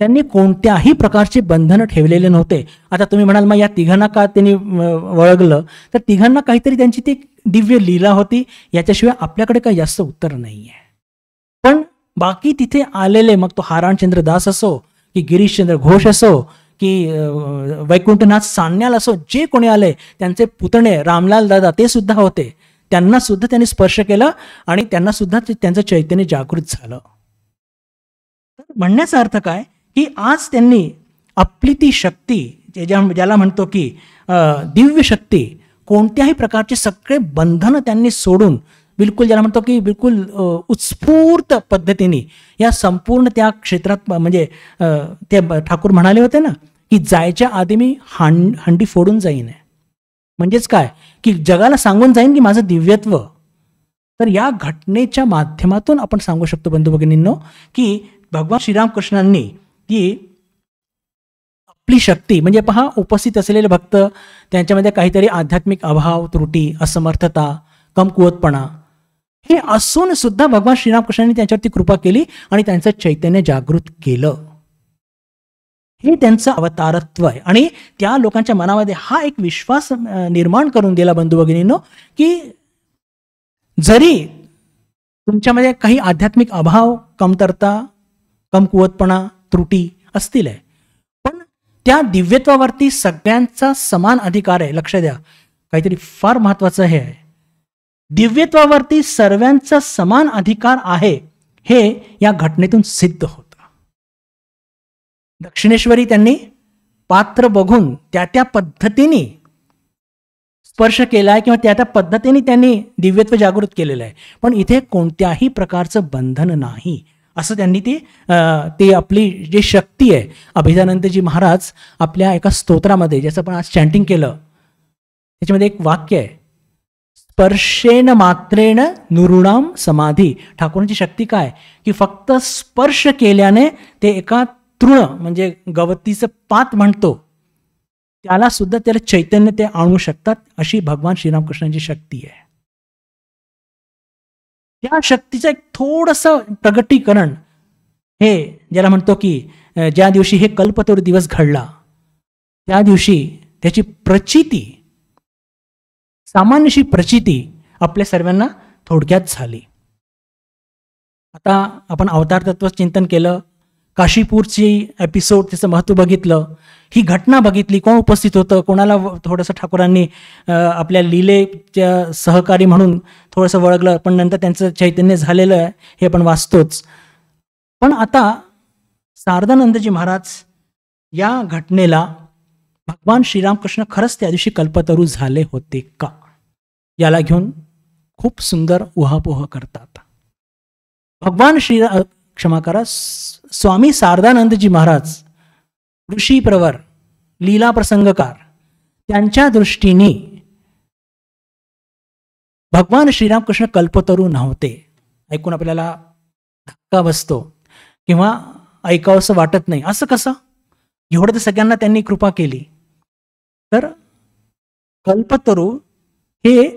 त्यांनी कोणत्याही प्रकारचे बंधनं ठेवलेले नव्हते. आता तुम्ही म्हणाल मग या तिघांना का त्यांनी वळगलं, तर तिघांना काहीतरी त्यांची ती दिव्य लीला होती, याच्याशिवाय आपल्याकडे काही जास्त उत्तर नाही आहे. पण बाकी तिथे आलेले, मग तो हाराणचंद्र दास असो की गिरीशचंद्र घोष असो की वैकुंठनाथ सान्याल असो, जे कोणी आले, त्यांचे पुतणे रामलाल दादा ते सुद्धा होते, त्यांना सुद्धा त्यांनी स्पर्श केला आणि त्यांना सुद्धा त्यांचं चैतन्य जागृत झालं. म्हणण्याचा अर्थ काय की आज त्यांनी आपली ती शक्ती, ज्याला म्हणतो की दिव्य शक्ती, कोणत्याही प्रकारचे सगळे बंधनं त्यांनी सोडून बिलकुल, ज्याला म्हणतो की बिलकुल उत्स्फूर्त पद्धतीने या संपूर्ण त्या क्षेत्रात, म्हणजे ते ठाकूर म्हणाले होते ना की जायच्या आधी मी हंडी फोडून जाईन. म्हणजेच काय की जगाला सांगून जाईन की माझं दिव्यत्व. तर या घटनेच्या माध्यमातून आपण सांगू शकतो बंधू भगिनींनो की भगवान श्रीरामकृष्णांनी की आपली शक्ती, म्हणजे पहा, उपस्थित असलेले भक्त, त्यांच्यामध्ये काहीतरी आध्यात्मिक अभाव, त्रुटी, असमर्थता, कमकुवतपणा हे असून सुद्धा भगवान श्रीरामकृष्णांनी त्यांच्यावरती कृपा केली आणि त्यांचं चैतन्य जागृत केलं. हे त्यांचं अवतारत्व आहे. आणि त्या लोकांच्या मनामध्ये हा एक विश्वास निर्माण करून दिला बंधू भगिनींनो की जरी तुमच्यामध्ये काही आध्यात्मिक अभाव, कमतरता, कमकुवतपणा, त्रुटी असतील आहे, पण त्या दिव्यत्वावरती सगळ्यांचा समान अधिकार आहे. लक्ष द्या, काहीतरी फार महत्वाचं हे आहे, दिव्यत्वावरती सर्वांचा समान अधिकार आहे, हे या घटनेतून सिद्ध होतं. दक्षिणेश्वरी त्यांनी पात्र बघून त्या पद्धतीने स्पर्श केला आहे किंवा त्या पद्धतीने त्यांनी दिव्यत्व जागृत केलेलं आहे. पण इथे कोणत्याही प्रकारचं बंधन नाही, असं त्यांनी ती आपली जी शक्ती आहे. अभिदानंदजी महाराज आपल्या एका स्तोत्रामध्ये, ज्याचं आपण आज चॅन्टिंग केलं, त्याच्यामध्ये एक वाक्य आहे, स्पर्शेन मात्रेण नुरुणाम समाधी. ठाकूरांची शक्ती काय की फक्त स्पर्श केल्याने ते एका तृण, म्हणजे गवतीचं पात म्हणतो, त्याला सुद्धा त्याला चैतन्य ते आणू शकतात, अशी भगवान श्रीरामकृष्णांची शक्ती आहे. त्या शक्तीचं एक थोडंसं प्रगटीकरण, हे ज्याला म्हणतो की ज्या दिवशी हे कल्पतरू दिवस घडला त्या दिवशी त्याची प्रचिती, सामान्यशी प्रचिती आपल्या सर्वांना थोडक्यात झाली. आता आपण अवतार तत्व चिंतन केलं, काशीपूरची एपिसोड, त्याचं महत्त्व बघितलं, ही घटना बघितली, कोण उपस्थित होतं, कोणाला थोडंसं ठाकूरांनी आपल्या लीलेच्या सहकारी म्हणून थोडंसं वळगलं, पण नंतर त्यांचं चैतन्य झालेलं आहे हे आपण वाचतोच. पण आता शारदानंदजी महाराज या घटनेला भगवान श्रीरामकृष्ण खरंच त्या दिवशी कल्पतरू झाले होते का, याला घेऊन खूप सुंदर उहापोह करतात. भगवान क्षमा करा, स्वामी शारदानंदजी महाराज, ऋषी प्रवर, लीला प्रसंगकार, त्यांच्या दृष्टीने भगवान श्रीरामकृष्ण कल्पतरू नव्हते. ऐकून आपल्याला धक्का बसतो किंवा ऐकावंसं वाटत नाही. असं कसं? एवढं तर सगळ्यांना त्यांनी कृपा केली. तर कल्पतरू हे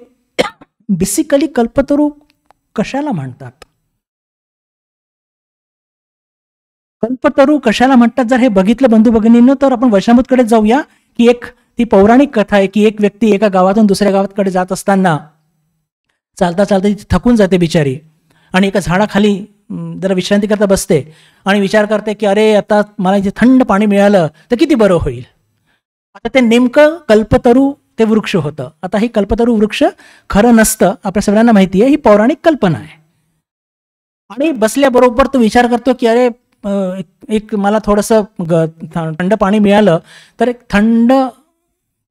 बेसिकली कल्पतरू कशाला म्हणतात? कल्पतरू कशाला म्हणतात जर हे बघितलं बंधू भगिनींनो, तर आपण वैष्णवकडे जाऊया. की एक ती पौराणिक कथा आहे की एक व्यक्ती एका गावातून दुसऱ्या गावाकडे जात असताना चालता चालता ती थकून जाते बिचारी आणि एका झाडाखाली जरा विश्रांती करता बसते आणि विचार करते की अरे आता मला इथे थंड पाणी मिळालं तर किती बरं होईल. आता ते नेमकं कल्पतरू ते वृक्ष होतं. आता ही कल्पतरू वृक्ष खरं नसतं, आपल्या सगळ्यांना माहिती आहे, ही पौराणिक कल्पना आहे. आणि बसल्याबरोबर तो विचार करतो की अरे एक मला थोडंसं थंड पाणी मिळालं तर एक थंड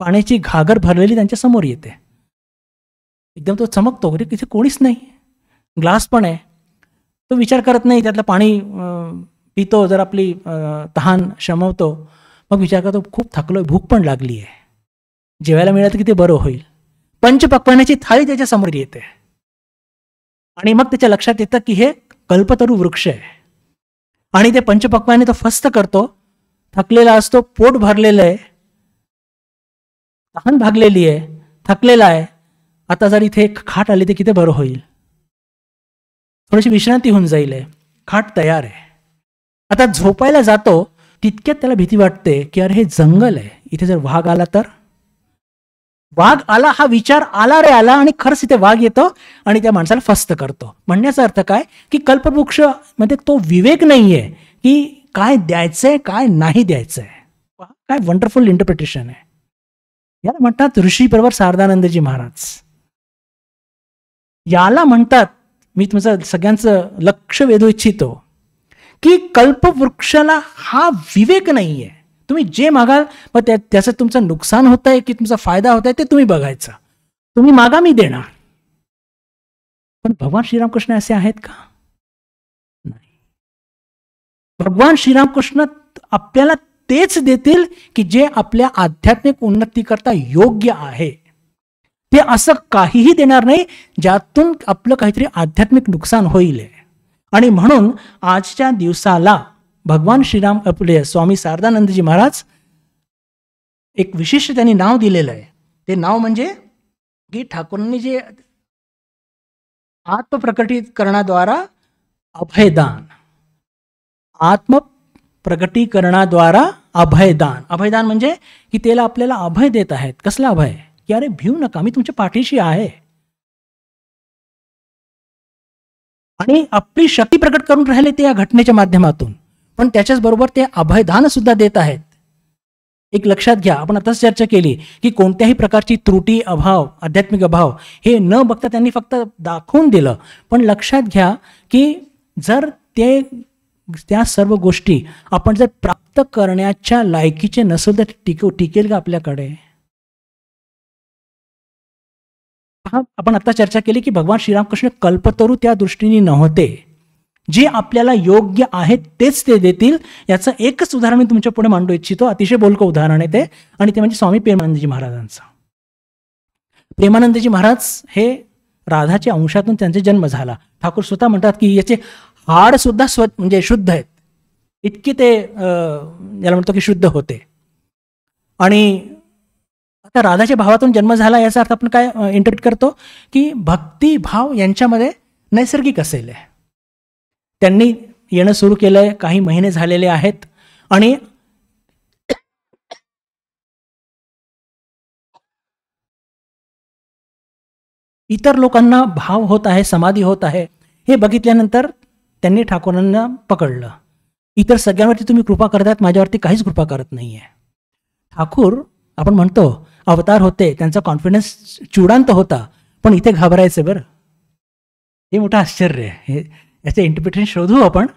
पाण्याची घागर भरलेली त्यांच्या समोर येते. एकदम तो चमकतो, अरे तिथे कोणीच नाही, ग्लास पण आहे. तो विचार करत नाही, त्यातलं पाणी पितो, जर आपली तहान शमवतो. मग विचार करतो खूप थकलोय, भूक पण लागली आहे, जेवायला मिळालं तर किती बरं होईल. पंचपक्वान्नाची थाळी त्याच्या समोर येते आणि मग त्याच्या लक्षात येतं की हे कल्पतरू वृक्ष आहे. आणि ते पंचपक्वाने तो फस्त करतो, थकलेला असतो, पोट भरलेलं आहे, तहान भागलेली आहे, थकलेला आहे. आता जर इथे एक खाट आली तर किती बरं होईल, थोडीशी विश्रांती होऊन जाईल. खाट तयार आहे. आता झोपायला जातो तितक्यात त्याला भीती वाटते की अरे हे जंगल आहे, इथे जर वाघ आला तर. वाघ आला हा विचार आला रे आला आणि खरंच इथे वाघ येतो आणि त्या माणसाला फस्त करतो. म्हणण्याचा अर्थ काय की कल्पवृक्ष मध्ये तो विवेक नाहीये की काय द्यायचंय काय नाही द्यायचंय. काय वंडरफुल इंटरप्रिटेशन आहे. याला म्हणतात ऋषी प्रवर शारदानंदजी महाराज. याला म्हणतात, मी तुमचं सगळ्यांचं लक्ष वेधू इच्छितो की कल्पवृक्षाला हा विवेक नाहीये. तुम्ही जे मागाल मग त्याचं तुमचं नुकसान होत आहे की तुमचा फायदा होत आहे ते तुम्ही बघायचं. तुम्ही मागा, मी देणार. पण भगवान श्रीरामकृष्ण असे आहेत का? नाही. भगवान श्रीरामकृष्ण आपल्याला तेच देतील की जे आपल्या आध्यात्मिक उन्नती करता योग्य आहे. ते असं काहीही देणार नाही ज्यातून आपलं काहीतरी आध्यात्मिक नुकसान होईल. आणि म्हणून आजच्या दिवसाला भगवान श्रीराम आपले स्वामी शारदानंदजी महाराज एक विशिष्ट त्यांनी नाव दिलेलं आहे. ते नाव म्हणजे की ठाकूरांनी जे आत्मप्रकटीकरणाद्वारा अभयदान, आत्मप्रकटीकरणाद्वारा अभयदान. अभयदान म्हणजे की त्याला आपल्याला अभय देत आहेत. कसला अभय? की अरे भिऊ नका, मी तुमच्या पाठीशी आहे आणि आपली शक्ती प्रकट करून राहिले ते या घटनेच्या माध्यमातून. पण त्याच्याच बरोबर ते अभयदान सुद्धा देत आहेत. एक लक्षात घ्या, आपण आताच चर्चा केली की कोणत्याही प्रकारची त्रुटी, अभाव, आध्यात्मिक अभाव हे न बघता त्यांनी फक्त दाखवून दिलं. पण लक्षात घ्या की जर त्या सर्व गोष्टी आपण जर प्राप्त करण्याच्या लायकीचे नसेल तर टिकेल का आपल्याकडे? आपण आता चर्चा केली की भगवान श्रीरामकृष्ण कल्पतरू त्या दृष्टीने नव्हते. जे आपल्याला योग्य आहे तेच ते देतील. याचं एकच उदाहरण मी तुमच्या पुढे मांडू इच्छितो. अतिशय बोलकं उदाहरण आहे ते, आणि ते म्हणजे स्वामी प्रेमानंदजी महाराजांचं. प्रेमानंदजी महाराज हे राधाच्या अंशातून त्यांचा जन्म झाला. ठाकूर स्वतः म्हणतात की याचे हाड सुद्धा म्हणजे शुद्ध आहेत, इतके ते याला म्हणतो की शुद्ध होते. आणि आता राधाच्या भावातून जन्म झाला याचा अर्थ आपण काय इंटरप्रिट करतो की भक्ती भाव यांच्यामध्ये नैसर्गिक असेल. त्यांनी येणं सुरू केलंय, काही महिने झालेले आहेत आणि इतर लोकांना भाव होत आहे, समाधी होत आहे, हे बघितल्यानंतर त्यांनी ठाकूरांना पकडलं. इतर सगळ्यांवरती तुम्ही कृपा करतात, माझ्यावरती काहीच कृपा करत नाहीये. ठाकूर आपण म्हणतो अवतार होते, त्यांचा कॉन्फिडन्स चुडांत होता, पण इथे घाबरायचं. बरं, हे मोठं आश्चर्य आहे. याचे इंटरप्रिटेशन शोधू आपण.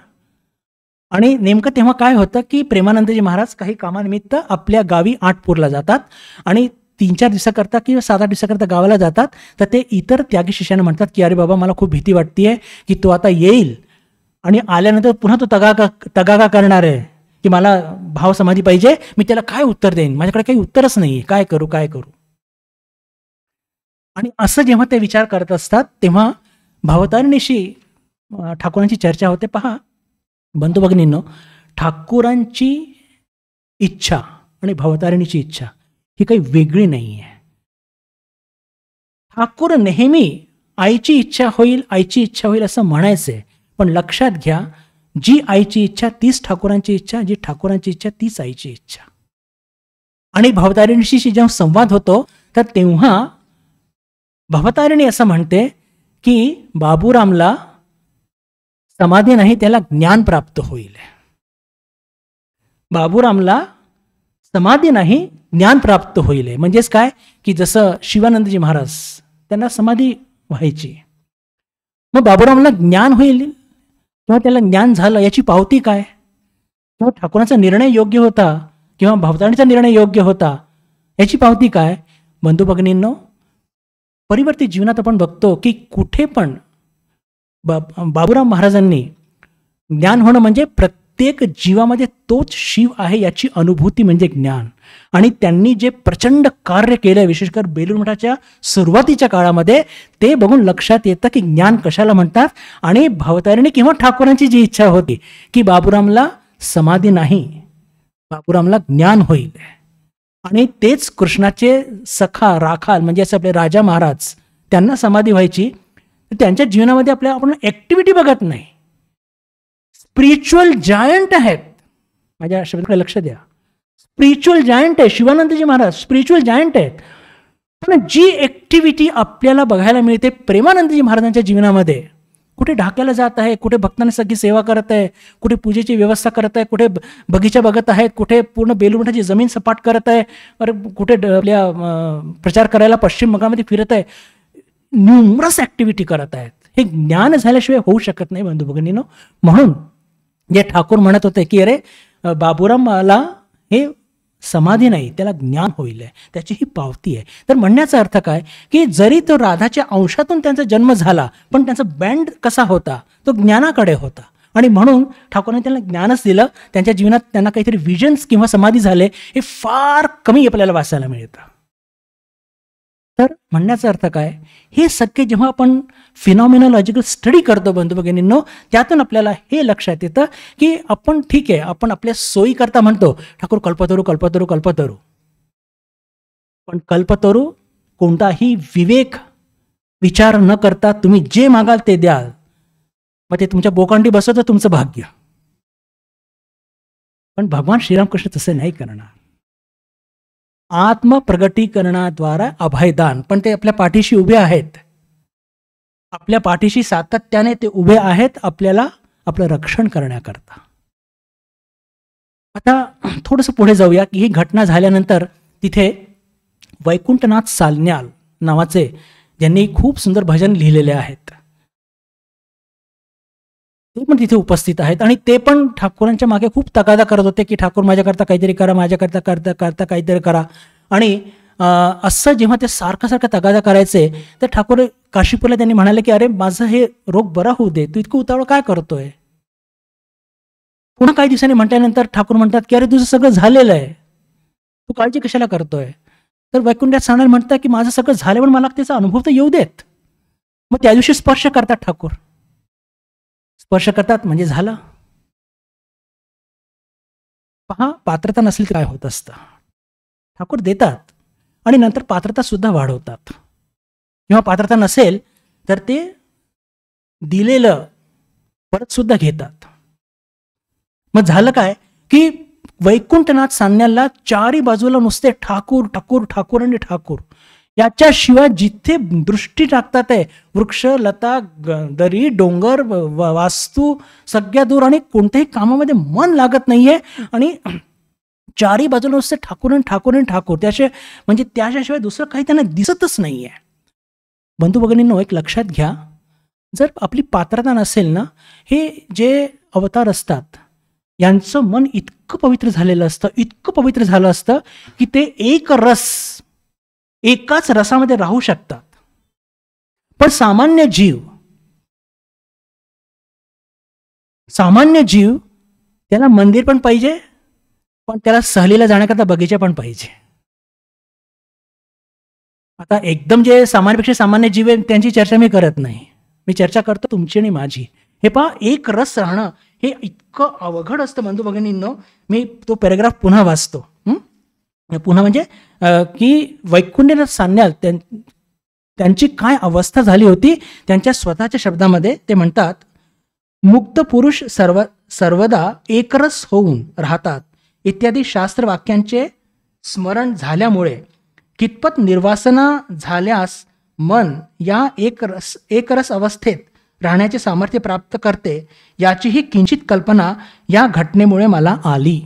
आणि नेमकं तेव्हा काय होतं की प्रेमानंदजी महाराज काही कामानिमित्त आपल्या गावी आठपूरला जातात आणि 3-4 दिवसाकरता किंवा 7-8 दिवसाकरता गावाला जातात. तर ते इतर त्यागी शिष्यांना म्हणतात की अरे बाबा, मला खूप भीती वाटतेय की तो आता येईल आणि आल्यानंतर पुन्हा तो तगागा करणार आहे की मला भाव समाधी पाहिजे, मी त्याला काय उत्तर देईन, माझ्याकडे काही उत्तरच नाही, काय करू काय करू. आणि असं जेव्हा ते विचार करत असतात तेव्हा भावतारिणीशी ठाकूरांची चर्चा होते. पहा बंधू भगिनींनो, ठाकूरांची इच्छा आणि भवतारिणीची इच्छा ही काही वेगळी नाही आहे. ठाकूर नेहमी आईची इच्छा होईल असं म्हणायचंय, पण लक्षात घ्या, जी आईची इच्छा तीच ठाकूरांची इच्छा, जी ठाकूरांची इच्छा तीच आईची इच्छा. आणि भवतारिणीशी जेव्हा संवाद होतो तर तेव्हा भवतारिणी असं म्हणते की बाबूरामला समाधी नाही, त्याला ज्ञान प्राप्त होईल. बाबूरामला समाधी नाही, ज्ञान प्राप्त होईल. म्हणजेच काय की जसं शिवानंदजी महाराज त्यांना समाधी व्हायची, मग बाबूरामला ज्ञान होईल किंवा त्याला ज्ञान झालं याची पावती काय? किंवा ठाकूरांचा निर्णय योग्य होता किंवा भवतारिणीचा निर्णय योग्य होता याची पावती काय? बंधू भगिनींनो, परिवर्तित जीवनात आपण बघतो की कुठे पण बाबूराम महाराजांनी ज्ञान होणं म्हणजे प्रत्येक जीवामध्ये तोच शिव आहे याची अनुभूती म्हणजे ज्ञान. आणि त्यांनी जे प्रचंड कार्य केलं, विशेषकर बेलूर मठाच्या सुरुवातीच्या काळामध्ये, ते बघून लक्षात येतं की ज्ञान कशाला म्हणतात. आणि भवतारिणी किंवा ठाकूरांची जी इच्छा होती की बाबूरामला समाधी नाही, बाबूरामला ज्ञान होईल. आणि तेच कृष्णाचे सखा राखाल म्हणजे असं आपले राजा महाराज, त्यांना समाधी व्हायची. त्यांच्या जीवनामध्ये आपण ऍक्टिव्हिटी बघत नाही. स्पिरिच्युअल जायंट आहेत, माझ्या शब्दाकडे लक्ष द्या, स्पिरिच्युअल जायंट आहे शिवानंदजी महाराज, स्पिरिच्युअल जायंट आहेत. पण जी ऍक्टिव्हिटी आपल्याला बघायला मिळते प्रेमानंदजी महाराजांच्या जीवनामध्ये, कुठे ढाक्याला जात आहे, कुठे भक्तांना सगळी सेवा करत आहे, कुठे पूजेची व्यवस्था करत आहे, कुठे बगीचा बघत आहेत, कुठे पूर्ण बेलूर मठाची जमीन सपाट करत आहे, कुठे आपल्या प्रचार करायला पश्चिम बंगालमध्ये फिरत आहे, न्यूमरस ऍक्टिव्हिटी करत आहेत. हे ज्ञान झाल्याशिवाय होऊ शकत नाही बंधू भगिनींनो. म्हणून जे ठाकूर म्हणत होते की अरे बाबूरामला हे समाधी नाही, त्याला ज्ञान होईल, त्याची ही पावती आहे. तर म्हणण्याचा अर्थ काय की जरी तो राधाच्या अंशातून त्यांचा जन्म झाला, पण त्यांचा बँड कसा होता, तो ज्ञानाकडे होता. आणि म्हणून ठाकूरांनी त्यांना ज्ञानच दिलं. त्यांच्या जीवनात त्यांना काहीतरी विजन्स किंवा समाधी झाले हे फार कमी आपल्याला वाचायला मिळतं. तर म्हणण्याचा अर्थ काय, हे सगळे जेव्हा आपण फिनॉमिनॉलॉजिकल स्टडी करतो बंधू भगिनींनो, त्यातून आपल्याला हे लक्षात येतं की आपण ठीक आहे, आपण आपल्या सोयीकरता म्हणतो ठाकूर कल्पतरू कल्पतरू कल्पतरू, पण कल्पतरू कोणताही विवेक विचार न करता तुम्ही जे मागाल ते द्याल, मग ते तुमच्या बोकांडी बसवतं तुमचं भाग्य. पण भगवान श्रीरामकृष्ण तसे नाही करणार. आत्मप्रगटीकरणाद्वारा अभयदान, पण ते आपल्या पाठीशी उभे आहेत, आपल्या पाठीशी सातत्याने ते उभे आहेत आपल्याला आपलं रक्षण करण्याकरता. आता थोडंसं पुढे जाऊया की ही घटना झाल्यानंतर तिथे वैकुंठनाथ सालन्याल नावाचे ज्यांनी खूप सुंदर भजन लिहिलेले आहेत, ते पण तिथे उपस्थित आहेत. आणि ते पण ठाकूरांच्या मागे खूप तगादा करत होते की ठाकूर माझ्याकरता काहीतरी करा, माझ्याकरता करता काहीतरी करा. आणि असं जेव्हा ते सारखं तगादा करायचे तर ठाकूर काशीपूरला त्यांनी म्हणाले की अरे माझं हे रोग बरा होऊ दे, तू इतकं उतावळं काय करतोय. पुन्हा काही दिवसांनी म्हटल्यानंतर ठाकूर म्हणतात की अरे तुझं सगळं झालेलं आहे, तू काळजी कशाला करतोय. तर वैकुंठात सालन्याल म्हणतात की माझं सगळं झालं, पण मला त्याचा अनुभव तर येऊ देत. मग त्या दिवशी स्पर्श करतात ठाकूर, स्पर्श करतात म्हणजे झालं. पहा, पात्रता नसली काय होत असतं. ठाकूर देतात आणि नंतर पात्रता सुद्धा वाढवतात. किंवा पात्रता नसेल तर ते दिलेलं परत सुद्धा घेतात. मग झालं काय की वैकुंठनाथ सालन्यालला चारी बाजूला नुसते ठाकूर ठाकूर ठाकूर आणि ठाकूर, याच्याशिवाय जिथे दृष्टी टाकतात आहे वृक्ष लता दरी डोंगर वास्तू सगळ्या दूर, आणि कोणत्याही कामामध्ये मन लागत नाहीये. आणि चारी बाजूला नुसते ठाकूर आणि ठाकूर आणि ठाकूर, त्याशिवाय म्हणजे त्याच्याशिवाय दुसरं काही त्यांना दिसतच नाहीये. बंधू भगिनींनो, एक लक्षात घ्या, जर आपली पात्रता नसेल ना, हे जे अवतार असतात यांचं मन इतकं पवित्र झालेलं असतं, इतकं पवित्र झालं असतं की ते एक रस एकाच रसामध्ये राहू शकतात. पण सामान्य जीव सामान्य जीव त्याला मंदिर पण पाहिजे, पण त्याला सहलीला जाण्याकरता बगीचा पण पाहिजे. आता एकदम जे सामान्यपेक्षा सामान्य जीव आहे त्यांची चर्चा मी करत नाही, मी चर्चा करतो तुमची आणि माझी. हे पहा, एक रस राहणं हे इतकं अवघड असतं बंधू भगिनींनो. मी तो पॅराग्राफ पुन्हा वाचतो. पुन्हा म्हणजे की वैकुंठ सांगण्यात त्यांची काय अवस्था झाली होती. त्यांच्या स्वतःच्या शब्दामध्ये ते म्हणतात, मुक्त पुरुष सर्वदा एकरस होऊन राहतात इत्यादी शास्त्र वाक्यांचे स्मरण झाल्यामुळे कितपत निर्वासना झाल्यास मन या एकरस अवस्थेत राहण्याचे सामर्थ्य प्राप्त करते याचीही किंचित कल्पना या घटनेमुळे मला आली.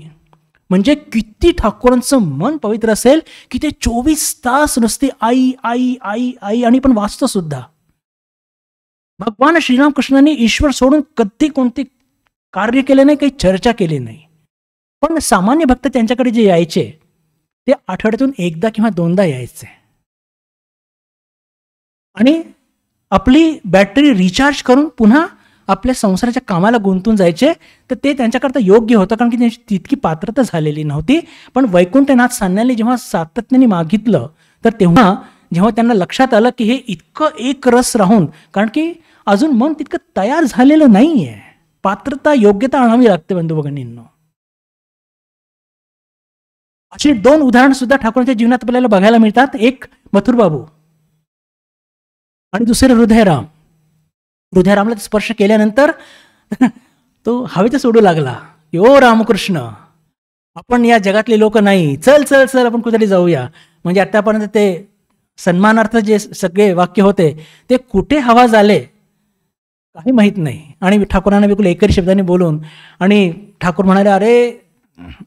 म्हणजे किती ठाकूरांचं मन पवित्र असेल की ते 24 तास नुसते आई आई आई आई आणि पण वाचतो सुद्धा. भगवान श्रीरामकृष्णांनी ईश्वर सोडून कधी कोणते कार्य केले नाही, काही चर्चा केली नाही. पण सामान्य भक्त त्यांच्याकडे जे यायचे ते आठवड्यातून एकदा किंवा दोनदा यायचे आणि आपली बॅटरी रिचार्ज करून पुन्हा आपल्या संसाराच्या कामाला गुंतून जायचे. तर ते त्यांच्याकरता योग्य होतं, कारण की त्यांची तितकी पात्रता झालेली नव्हती. पण वैकुंठनाथ सान्याने जेव्हा सातत्याने मागितलं, तर तेव्हा जेव्हा त्यांना लक्षात आलं की हे इतकं एक रस राहून, कारण की अजून मन तितकं तयार झालेलं नाही आहे, पात्रता योग्यता आणावी लागते बंधू भगिनींनो. अशी 2 उदाहरण सुद्धा ठाकूरांच्या जीवनात आपल्याला बघायला मिळतात. एक मथुरबाबू आणि दुसरे हृदयराम. हृदयरामला स्पर्श केल्यानंतर तो हवेत सोडू लागला, ओ रामकृष्ण, आपण या जगातले लोक नाही, चल चल चल आपण कुठेतरी जाऊया. म्हणजे आतापर्यंत ते सन्मानार्थ जे सगळे वाक्य होते ते कुठे हवा झाले काही माहीत नाही. आणि ठाकूरांना बिलकुल एकरी शब्दाने बोलून, आणि ठाकूर म्हणाले, अरे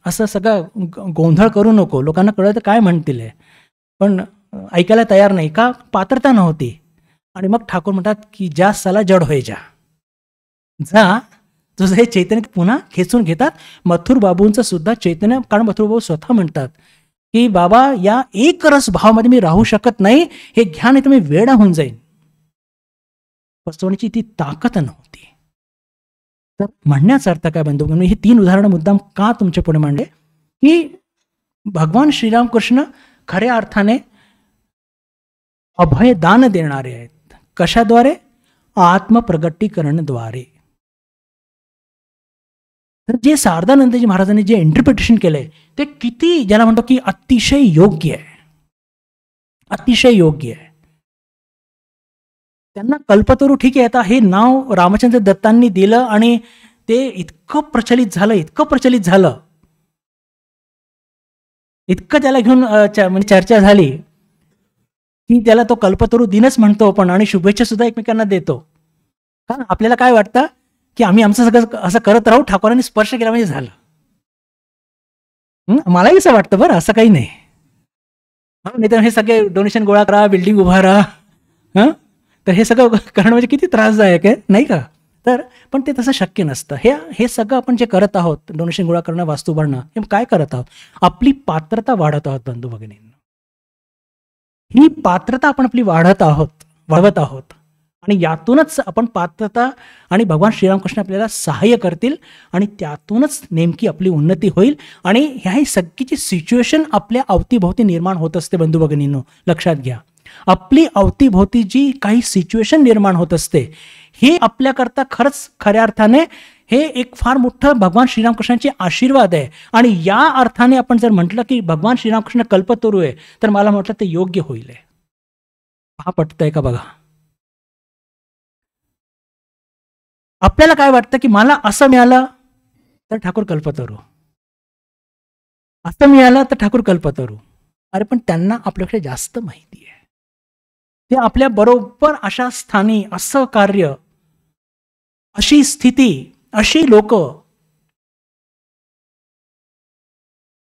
असं सगळं गोंधळ करू नको, लोकांना कळलं तर काय म्हणतील. पण ऐकायला तयार नाही, का पात्रता नव्हती. आणि मग ठाकूर म्हणतात की जा साला जड होय जा, तुझं हे चैतन्य पुन्हा खेचून घेतात. मथुर बाबूंचं सुद्धा चैतन्य, कारण मथुर बाबू स्वतः म्हणतात की बाबा या एक रस भावामध्ये मी राहू शकत नाही, हे घ्या नाही तर मी वेडा होऊन जाईन. फसवण्याची ती ताकद नव्हती. तर म्हणण्याचा अर्थ काय बंधू, मी हे 3 उदाहरणं मुद्दाम का तुमच्या पुढे मांडले की भगवान श्रीरामकृष्ण खऱ्या अर्थाने अभयदान देणारे आहेत. कशाद्वारे? आत्मप्रगटीकरणद्वारे. तर जे शारदानंदजी महाराजांनी जे इंटरप्रिटेशन केलंय ते किती, ज्याला म्हणतो की अतिशय योग्य आहे, अतिशय योग्य आहे. त्यांना कल्पतरू, ठीक आहे, आता हे नाव रामचंद्र दत्तांनी दिलं आणि ते इतकं प्रचलित झालं, इतकं प्रचलित झालं, इतकं त्याला घेऊन म्हणजे चर्चा झाली की त्याला तो कल्पतरू दिनच म्हणतो पण, आणि शुभेच्छा सुद्धा एकमेकांना देतो. कारण आपल्याला काय वाटतं की आम्ही आमचं सगळं असं करत राहू, ठाकूरांनी स्पर्श केला म्हणजे झालं. मलाही असं वाटतं बरं, असं काही नाही. नाही तर हे सगळे डोनेशन गोळा करा, बिल्डिंग उभारा, तर हे सगळं करणं म्हणजे किती त्रासदायक आहे, नाही का? तर पण ते तसं शक्य नसतं. हे सगळं आपण जे करत आहोत, डोनेशन गोळा करणं, वास्तू उभारणं, हे काय करत आहोत? आपली पात्रता वाढत आहोत बंधू भगिनींनो. ही पात्रता आपण आपली वाढवत आहोत, आणि यातूनच आपण पात्रता, आणि भगवान श्रीरामकृष्ण आपल्याला सहाय्य करतील, आणि त्यातूनच नेमकी आपली उन्नती होईल. आणि ह्या सगळीची सिच्युएशन आपल्या अवतीभोवती निर्माण होत असते बंधू भगिनींनो, लक्षात घ्या. आपली अवतीभोवती जी काही सिच्युएशन निर्माण होत असते, हे आपल्याकरता खरंच खऱ्या अर्थाने हे एक फार मोठं भगवान श्रीरामकृष्णांचे आशीर्वाद आहे. आणि या अर्थाने आपण जर म्हटलं की भगवान श्रीरामकृष्ण कल्पतरू आहे, तर मला म्हटलं ते योग्य होईल. हा पटतंय का बघा? आपल्याला काय वाटतं की मला असं मिळालं तर ठाकूर कल्पतरू, असं मिळालं तर ठाकूर कल्पतरू. अरे पण त्यांना आपल्याकडे जास्त माहिती आहे. ते आपल्या बरोबर अशा स्थानी, असं कार्य, अशी स्थिती, अशी लोक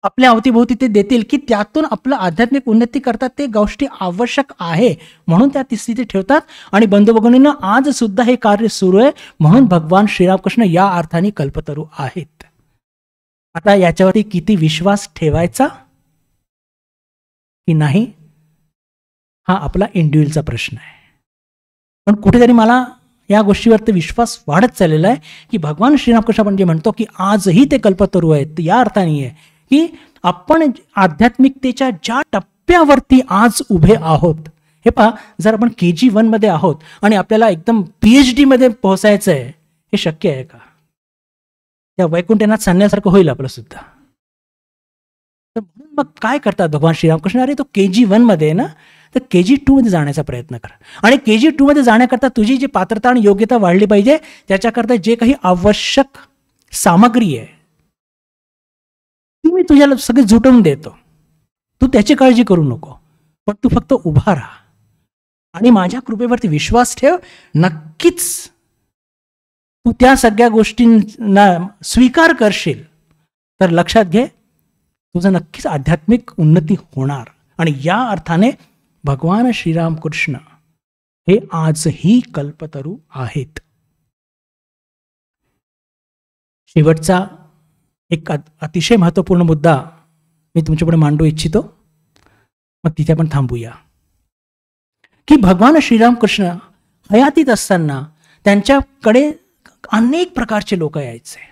आपल्या अवतीभोवती ते देतील की त्यातून आपलं आध्यात्मिक उन्नती करतात. ते गोष्टी आवश्यक आहे म्हणून त्या स्थिती ठेवतात. आणि बंधू भगिनींनो, आज सुद्धा हे कार्य सुरू आहे, म्हणून भगवान श्रीरामकृष्ण या अर्थाने कल्पतरू आहेत. आता याच्यावरती किती विश्वास ठेवायचा की नाही, हा आपला इंडिव्हिज्युअलचा प्रश्न आहे. पण कुठेतरी मला या गोष्टीवरती विश्वास वाढत चाललेला आहे की भगवान श्रीरामकृष्ण आपण जे म्हणतो की आजही ते कल्पतरू आहेत, या अर्थाने आहे की आपण आध्यात्मिकतेच्या ज्या टप्प्यावरती आज उभे आहोत, हे पहा, जर आपण KG1 मध्ये आहोत आणि आपल्याला एकदम PhD मध्ये पोहोचायचं आहे, हे शक्य आहे का? त्या वैकुंठनाथ सांगण्यासारखं होईल आपलं सुद्धा. तर म्हणून मग काय करतात भगवान श्रीरामकृष्ण? अरे तो KG1 मध्ये आहे ना, तर KG2 मध्ये जाण्याचा प्रयत्न करा. आणि KG2 मध्ये जाण्याकरता तुझी जी पात्रता आणि योग्यता वाढली पाहिजे, त्याच्याकरता जे काही आवश्यक सामग्री आहे ती मी तुझ्याला सगळी जुटवून देतो. तू त्याची काळजी करू नको, पण तू फक्त उभा राहा आणि माझ्या कृपेवरती विश्वास ठेव. नक्कीच तू त्या सगळ्या गोष्टींना स्वीकार करशील तर लक्षात घे, तुझं नक्कीच आध्यात्मिक उन्नती होणार. आणि या अर्थाने भगवान श्रीरामकृष्ण हे आजही कल्पतरू आहेत. शेवटचा एक अतिशय महत्त्वपूर्ण मुद्दा मी तुमच्यापुढे मांडू इच्छितो, मग तिथे आपण थांबूया. की भगवान श्रीरामकृष्ण हयातीत असताना त्यांच्याकडे अनेक प्रकारचे लोक यायचे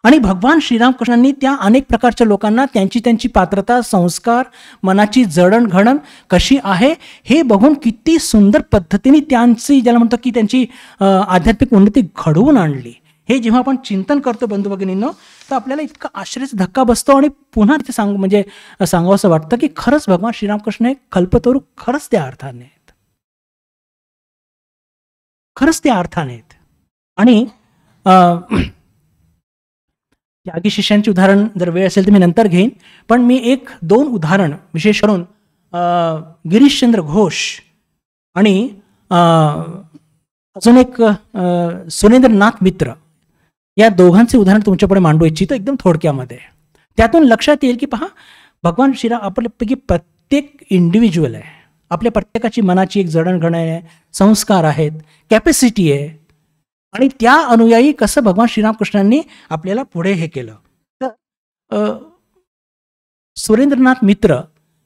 आणि भगवान श्रीरामकृष्णांनी त्या अनेक प्रकारच्या लोकांना त्यांची पात्रता, संस्कार, मनाची जडणघडण कशी आहे हे बघून किती सुंदर पद्धतीने त्यांची, ज्याला म्हणतो की त्यांची आध्यात्मिक उन्नती घडवून आणली. हे जेव्हा आपण चिंतन करतो बंधू भगिनींनो, तर आपल्याला इतका आश्चर्याचा धक्का बसतो आणि पुन्हा तिथे सांगावंसं वाटतं की खरंच भगवान श्रीरामकृष्ण हे कल्पतरू खरंच त्या अर्थाने आहेत, खरंच त्या अर्थाने आहेत. आणि त्यागी शिष्यांचे उदाहरण जर वेळ असेल तर मी नंतर घेईन, पण मी 1-2 उदाहरण विशेष करून गिरीशचंद्र घोष आणि अजून एक सुरेंद्रनाथ मित्र, या दोघांचे उदाहरण तुमच्यापुढे मांडू इच्छितो एकदम थोडक्यामध्ये. त्यातून लक्षात येईल की पहा, भगवान श्रीराम आपल्यापैकी प्रत्येक इंडिव्हिज्युअल आहे, आपल्या प्रत्येकाची मनाची एक जडणघडण आहे, संस्कार आहेत, कॅपॅसिटी आहे, आणि त्या अनुयायी कसं भगवान श्रीरामकृष्णांनी आपल्याला पुढे हे केलं. तर सुरेंद्रनाथ मित्र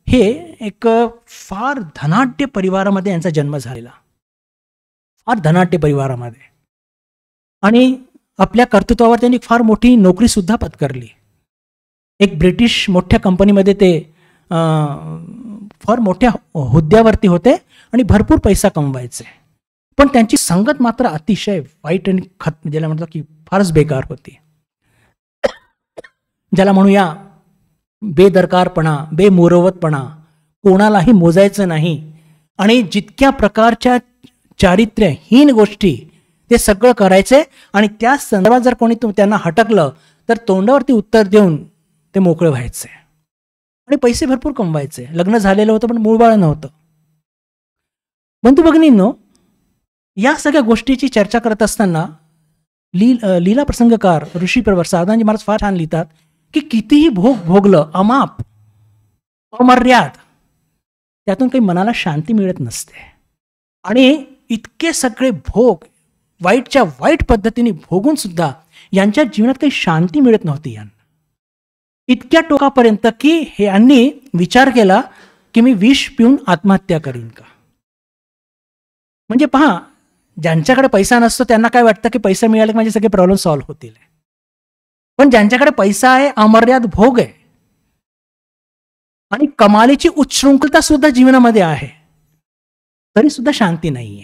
हे एक फार धनाढ्य परिवारामध्ये यांचा जन्म झालेला, फार धनाढ्य परिवारामध्ये, आणि आपल्या कर्तृत्वावर त्यांनी फार मोठी नोकरी सुद्धा पत्करली. एक ब्रिटिश मोठ्या कंपनीमध्ये ते फार मोठ्या हुद्द्यावरती होते आणि भरपूर पैसा कमवायचे, पण त्यांची संगत मात्र अतिशय वाईट आणि ज्याला म्हणतो की फारच बेकार होती. ज्याला म्हणूया बेदरकारपणा, बेमुरवतपणा, कोणालाही मोजायचं नाही, आणि जितक्या प्रकारच्या चारित्र्यहीन गोष्टी ते सगळं करायचे, आणि त्या संदर्भात जर कोणी त्यांना हटकलं तर तोंडावरती उत्तर देऊन ते मोकळे व्हायचे आणि पैसे भरपूर कमवायचे. लग्न झालेलं होतं पण मूळबाळ नव्हतं. बंधू भगिनींनो, या सगळ्या गोष्टीची चर्चा करत असताना लीला प्रसंगकार ऋषी प्रवर साधानजी महाराज फार छान लिहितात की कितीही भोग भोगलं अमाप अमर्याद, त्यातून काही मनाला शांती मिळत नसते. आणि इतके सगळे भोग वाईटच्या वाईट पद्धतीने भोगून सुद्धा यांच्या जीवनात काही शांती मिळत नव्हती. यांना इतक्या टोकापर्यंत की यांनी विचार केला की मी विष पिऊन आत्महत्या करीन का. म्हणजे पहा, ज्यांच्याकडे पैसा नसतो त्यांना काय वाटतं की पैसा मिळाला की माझे सगळे प्रॉब्लेम सॉल्व्ह होतील, पण ज्यांच्याकडे पैसा आहे, अमर्याद भोग आहे आणि कमालीची उच्छृंखलता सुद्धा जीवनामध्ये आहे, तरी सुद्धा शांती नाहीये.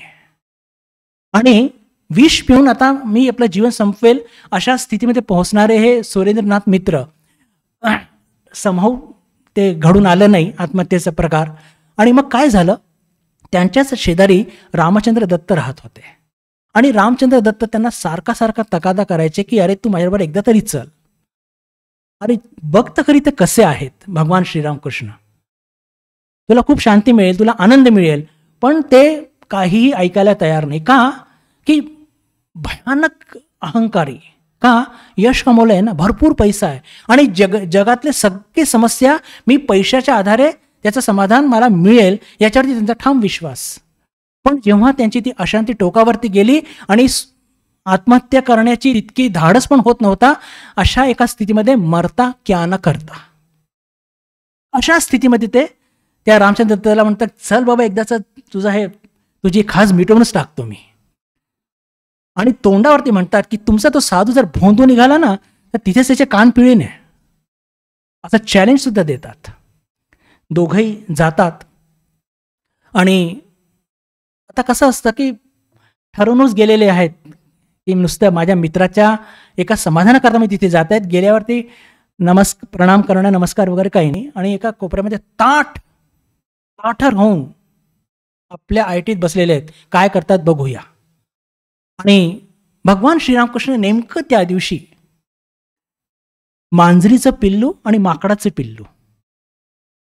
आणि विष पिऊन आता मी आपलं जीवन संपवेल अशा स्थितीमध्ये पोहोचणारे हे सुरेंद्रनाथ मित्र, समहाऊ ते घडून आलं नाही आत्महत्येचा प्रकार. आणि मग काय झालं, त्यांच्याच शेजारी रामचंद्र दत्त राहत होते, आणि रामचंद्र दत्त त्यांना सारखा तकादा करायचे की अरे तू माझ्याबरोबर एकदा तरी चल, अरे बघ तर खरी ते कसे आहेत भगवान श्रीरामकृष्ण, तुला खूप शांती मिळेल, तुला आनंद मिळेल. पण ते काहीही ऐकायला तयार नाही. का? की भयानक अहंकारी, का यश कमवलंय ना, भरपूर पैसा आहे, आणि जगातले सगळे समस्या मी पैशाच्या आधारे त्याचं समाधान मला मिळेल याच्यावरती त्यांचा ठाम विश्वास. पण जेव्हा त्यांची ती अशांती टोकावरती गेली आणि आत्महत्या करण्याची इतकी धाडस पण होत नव्हता, अशा एका स्थितीमध्ये मरता क्या न करता, अशा स्थितीमध्ये ते त्या रामचंद्र दत्ताला म्हणतात चल बाबा एकदाच तुझा हे तुझी खास मिटवूनच टाकतो मी. आणि तोंडावरती म्हणतात की तुमचा तो साधू जर भोंदू निघाला ना तर तिथेच त्याचे कान पिळीने, असं चॅलेंज सुद्धा देतात. दोघंही जातात. आणि आता कसं असतं की ठरवूनच गेलेले आहेत की नुसतं माझ्या मित्राच्या एका समाधानाकरता मी तिथे जात आहेत. गेल्यावरती प्रणाम करणं, नमस्कार वगैरे काही नाही. आणि एका कोपऱ्यामध्ये ताठर होऊन आपल्या आयटीत बसलेले आहेत. काय करतात बघूया. आणि भगवान श्रीरामकृष्ण नेमकं त्या दिवशी मांजरीचं पिल्लू आणि माकडाचं पिल्लू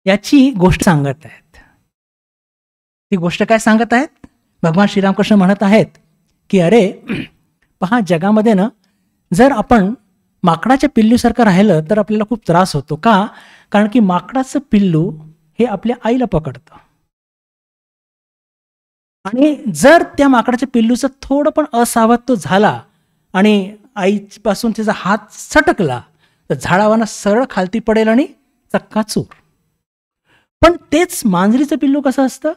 याची गोष्ट सांगत आहेत. ती गोष्ट काय सांगत आहेत? भगवान श्रीरामकृष्ण म्हणत आहेत की अरे पहा, जगामध्ये ना जर आपण माकडाच्या पिल्लूसारखं राहिलं तर आपल्याला खूप त्रास होतो. का? कारण की माकडाचं पिल्लू हे आपल्या आईला पकडतं. आणि जर त्या माकडाच्या पिल्लूचं थोडं पण असावध तो झाला आणि आईपासून त्याचा हात सटकला तर झाडावाना सरळ खालती पडेल आणि चक्काचूर. पण तेच मांजरीचं पिल्लू कसं असतं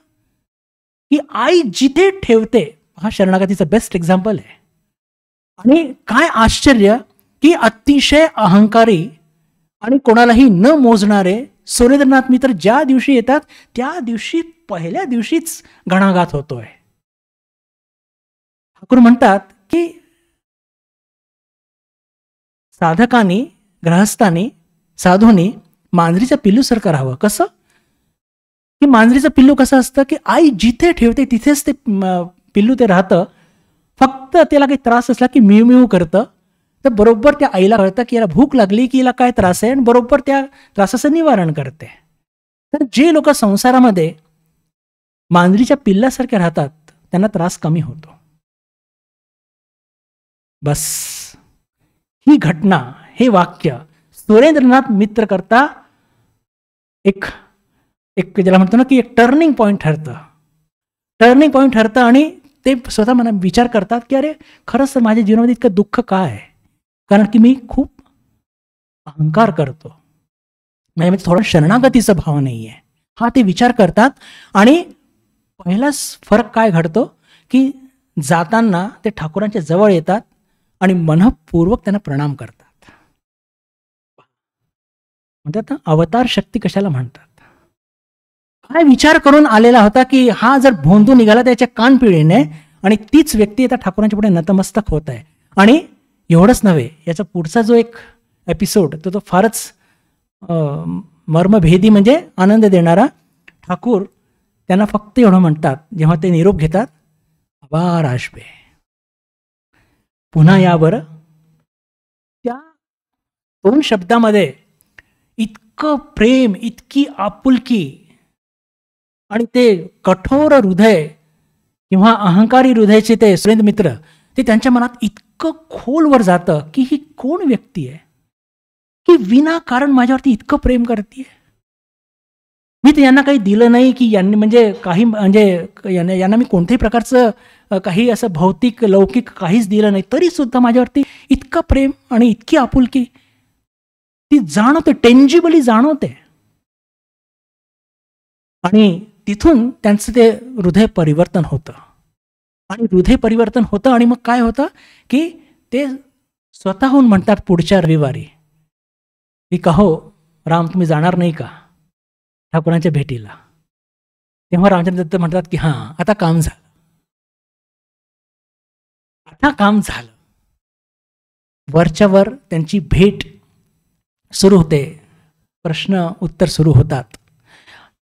की आई जिथे ठेवते, हा शरणागतीचं बेस्ट एक्झाम्पल आहे. आणि काय आश्चर्य की अतिशय अहंकारी आणि कोणालाही न मोजणारे सुरेंद्रनाथ मित्र ज्या दिवशी येतात त्या दिवशी पहिल्या दिवशीच घणाघात होतोय. ठाकूर म्हणतात की साधकांनी, ग्रहस्थांनी, साधूंनी मांजरीच्या पिल्लूसारखं राहावं. कसं? की मांजरीचं पिल्लू कसं असतं की आई जिथे ठेवते तिथेच ते पिल्लू ते राहतं. फक्त त्याला काही त्रास असला की मिव मिव करतं. तर बरोबर त्या आईला कळतं की याला भूक लागली की याला काय त्रास आहे आणि बरोबर त्या त्रासाचं निवारण करते. तर जे लोक संसारामध्ये मांजरीच्या पिल्लासारखे राहतात त्यांना त्रास कमी होतो. बस ही घटना, हे वाक्य सुरेंद्रनाथ मित्र करता एक ज्याला म्हणतो ना की एक टर्निंग पॉईंट ठरतं. आणि ते स्वतः मला विचार करतात की अरे खरंच तर माझ्या जीवनामध्ये इतकं दुःख काय आहे? कारण की मी खूप अहंकार करतो, माझ्यामध्ये थोडा शरणागतीचा भाव नाही आहे. हा ते विचार करतात. आणि पहिलाच फरक काय घडतो की जाताना ते ठाकूरांच्या जवळ येतात आणि मनःपूर्वक त्यांना प्रणाम करतात. म्हणतात ना, अवतार शक्ती कशाला म्हणतात? काय विचार करून आलेला होता की हा जर भोंदू निघाला त्याच्या कान पिळीने, आणि तीच व्यक्ती आता ठाकूरांच्या पुढे नतमस्तक होत आहे. आणि एवढंच नव्हे, याचा पुढचा जो एक एपिसोड तो फारच मर्मभेदी, म्हणजे आनंद देणारा. ठाकूर त्यांना फक्त एवढं म्हणतात जेव्हा ते निरोप घेतात, आभार आशबे, पुन्हा या बरं. त्या 2 शब्दामध्ये इतकं प्रेम, इतकी आपुलकी, आणि ते कठोर हृदय किंवा अहंकारी हृदयाचे ते सुरेंद्र मित्र, ते त्यांच्या मनात इतकं खोलवर जातं की ही कोण व्यक्ती आहे की विनाकारण माझ्यावरती इतकं प्रेम करते. मी तर यांना काही दिलं नाही की यांनी यांना मी कोणत्याही प्रकारचं काही असं भौतिक लौकिक काहीच दिलं नाही, तरी सुद्धा माझ्यावरती इतकं प्रेम आणि इतकी आपुलकी ती जाणवते, टेंजिबली जाणवते. आणि तिथून त्यांचं ते हृदय परिवर्तन होतं. आणि मग काय होतं की ते स्वतःहून म्हणतात पुढच्या रविवारी की कहो राम, तुम्ही जाणार नाही का ठाकूरांच्या भेटीला? तेव्हा रामचंद्र दत्त म्हणतात की हां, आता काम झालं. वरच्यावर त्यांची भेट सुरू होते, प्रश्न उत्तर सुरू होतात.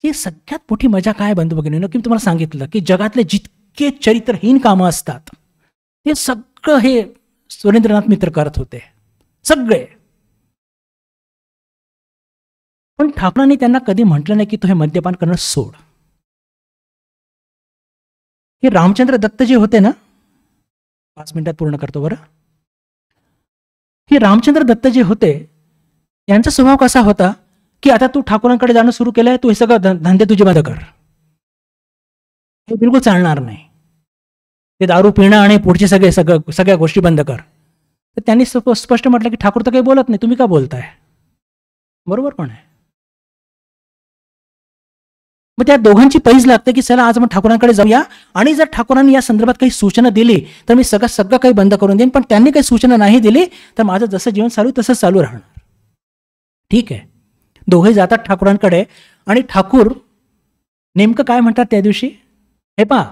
ही सगळ्यात मोठी मजा काय बंधू भगिनींनो, की मी तुम्हाला सांगितलं की जगातले जितके चरित्रहीन कामं असतात ते सगळं हे सुरेंद्रनाथ मित्र करत होते, सगळे. पण ठाकूरांनी त्यांना कधी म्हटलं नाही की तू हे मद्यपान करणं सोड. हे रामचंद्र दत्त जे होते ना, 5 मिनिटात पूर्ण करतो बरं. हे रामचंद्र दत्त जे होते यांचा स्वभाव कसा होता की आता तू ठाकूरांकडे जाणं सुरू केलंय, तू हे सगळं धंदे तुझे बंद कर, हे बिलकुल चालणार नाही. ते दारू पिणं आणि पुढचे सगळ्या गोष्टी बंद कर. तर त्यांनी स्पष्ट म्हटलं की ठाकूर तर काही बोलत नाही, तुम्ही का बोलताय? बरोबर पण आहे. मग त्या दोघांची पैज लागते की चला आज आपण ठाकूरांकडे जाऊया, आणि जर ठाकूरांनी या संदर्भात काही सूचना दिली तर मी सगळं काही बंद करून देईन, पण त्यांनी काही सूचना नाही दिली तर माझं जसं जीवन चालू तसंच चालू राहणार. ठीक आहे. दोघे जातात ठाकूरांकडे, आणि ठाकूर नेमकं काय म्हणतात त्या दिवशी, हे पहा,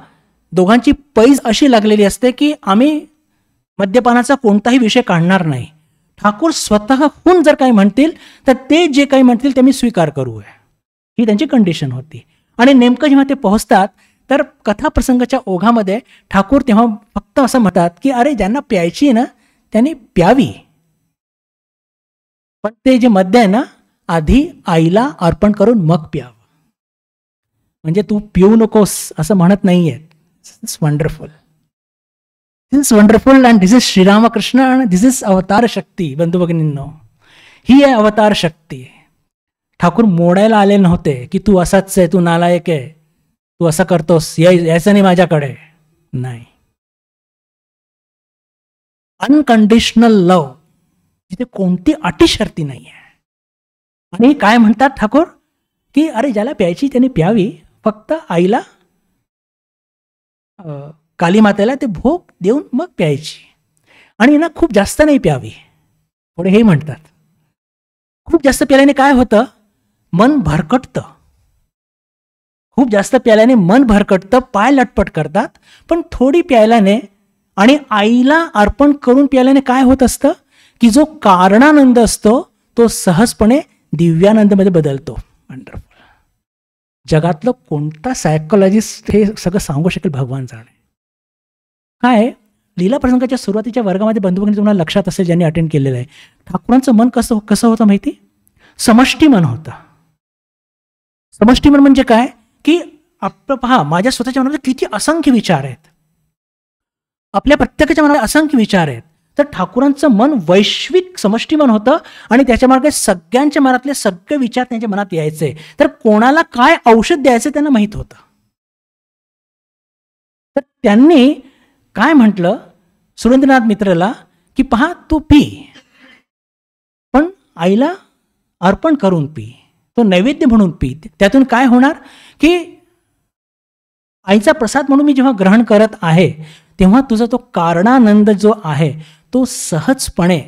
दोघांची पैज अशी लागलेली असते की आम्ही मद्यपानाचा कोणताही विषय काढणार नाही. ठाकूर स्वतःहून जर काही म्हणतील तर ते जे काही म्हणतील ते मी स्वीकार करू, ही त्यांची कंडिशन होती. आणि नेमकं जेव्हा ते पोहोचतात तर कथाप्रसंगाच्या ओघामध्ये ठाकूर तेव्हा फक्त असं म्हणतात की अरे ज्यांना प्यायची ना त्यांनी प्यावी, पण ते जे मद्य आहे ना आधी आईला अर्पण करून मग प्यावं. म्हणजे तू पिऊ नकोस असं म्हणत नाहीये. It's wonderful, this is wonderful, and this is Shri Ramakrishna, and this is अवतार शक्ती. बंधू भगिनींनो, ही आहे अवतार शक्ती. ठाकूर मोडायला आले नव्हते की तू असाच आहे, तू नालायक आहे, तू असं करतोस, यायचं नाही माझ्याकडे. नाही, अनकंडिशनल लव, जिथे कोणती अटी शर्ती नाही आहे. आणि काय म्हणतात ठाकूर की अरे ज्याला प्यायची त्याने प्यावी, फक्त आईला काली मातेला ते भोग देऊन मग प्यायची, आणि ना खूप जास्त नाही प्यावी. पुढे हे म्हणतात खूप जास्त प्याल्याने काय होतं, मन भरकटतं. खूप जास्त प्यायल्याने मन भरकटतं, पाय लटपट करतात. पण थोडी प्यायल्याने आणि आईला अर्पण करून प्यायल्याने काय होत असतं की जो कारणानंद असतो तो सहजपणे दिव्यानंदमध्ये बदलतो. वंडरफुल. जगातलं कोणता सायकोलॉजिस्ट हे सगळं सांगू शकेल, भगवान जाणे. काय लीला प्रसंगाच्या सुरुवातीच्या वर्गामध्ये बंधुभगिनी तुम्हाला लक्षात असेल ज्यांनी अटेंड केलेलं आहे, ठाकूरांचं मन कसं होतं माहिती, समष्टी मन होतं. समष्टी मन म्हणजे काय की आपलं पहा, माझ्या स्वतःच्या मनामध्ये किती असंख्य विचार आहेत, आपल्या प्रत्येकाच्या मनात असंख्य विचार आहेत. तर ठाकूरांचं मन वैश्विक समष्टी मन होतं, आणि त्याच्या मार्गे सगळ्यांच्या मनातले सगळे विचार त्यांच्या मनात यायचे. तर कोणाला काय औषध द्यायचं त्यांना माहित होतं. तर त्यांनी काय म्हटलं सुरेंद्रनाथ मित्रला की पहा तू पी, पण आईला अर्पण करून पी, तो नैवेद्य म्हणून पी. त्यातून काय होणार की आईचा प्रसाद म्हणून मी जेव्हा ग्रहण करत आहे तेव्हा तुझा तो कारणानंद जो आहे तो सहजपणे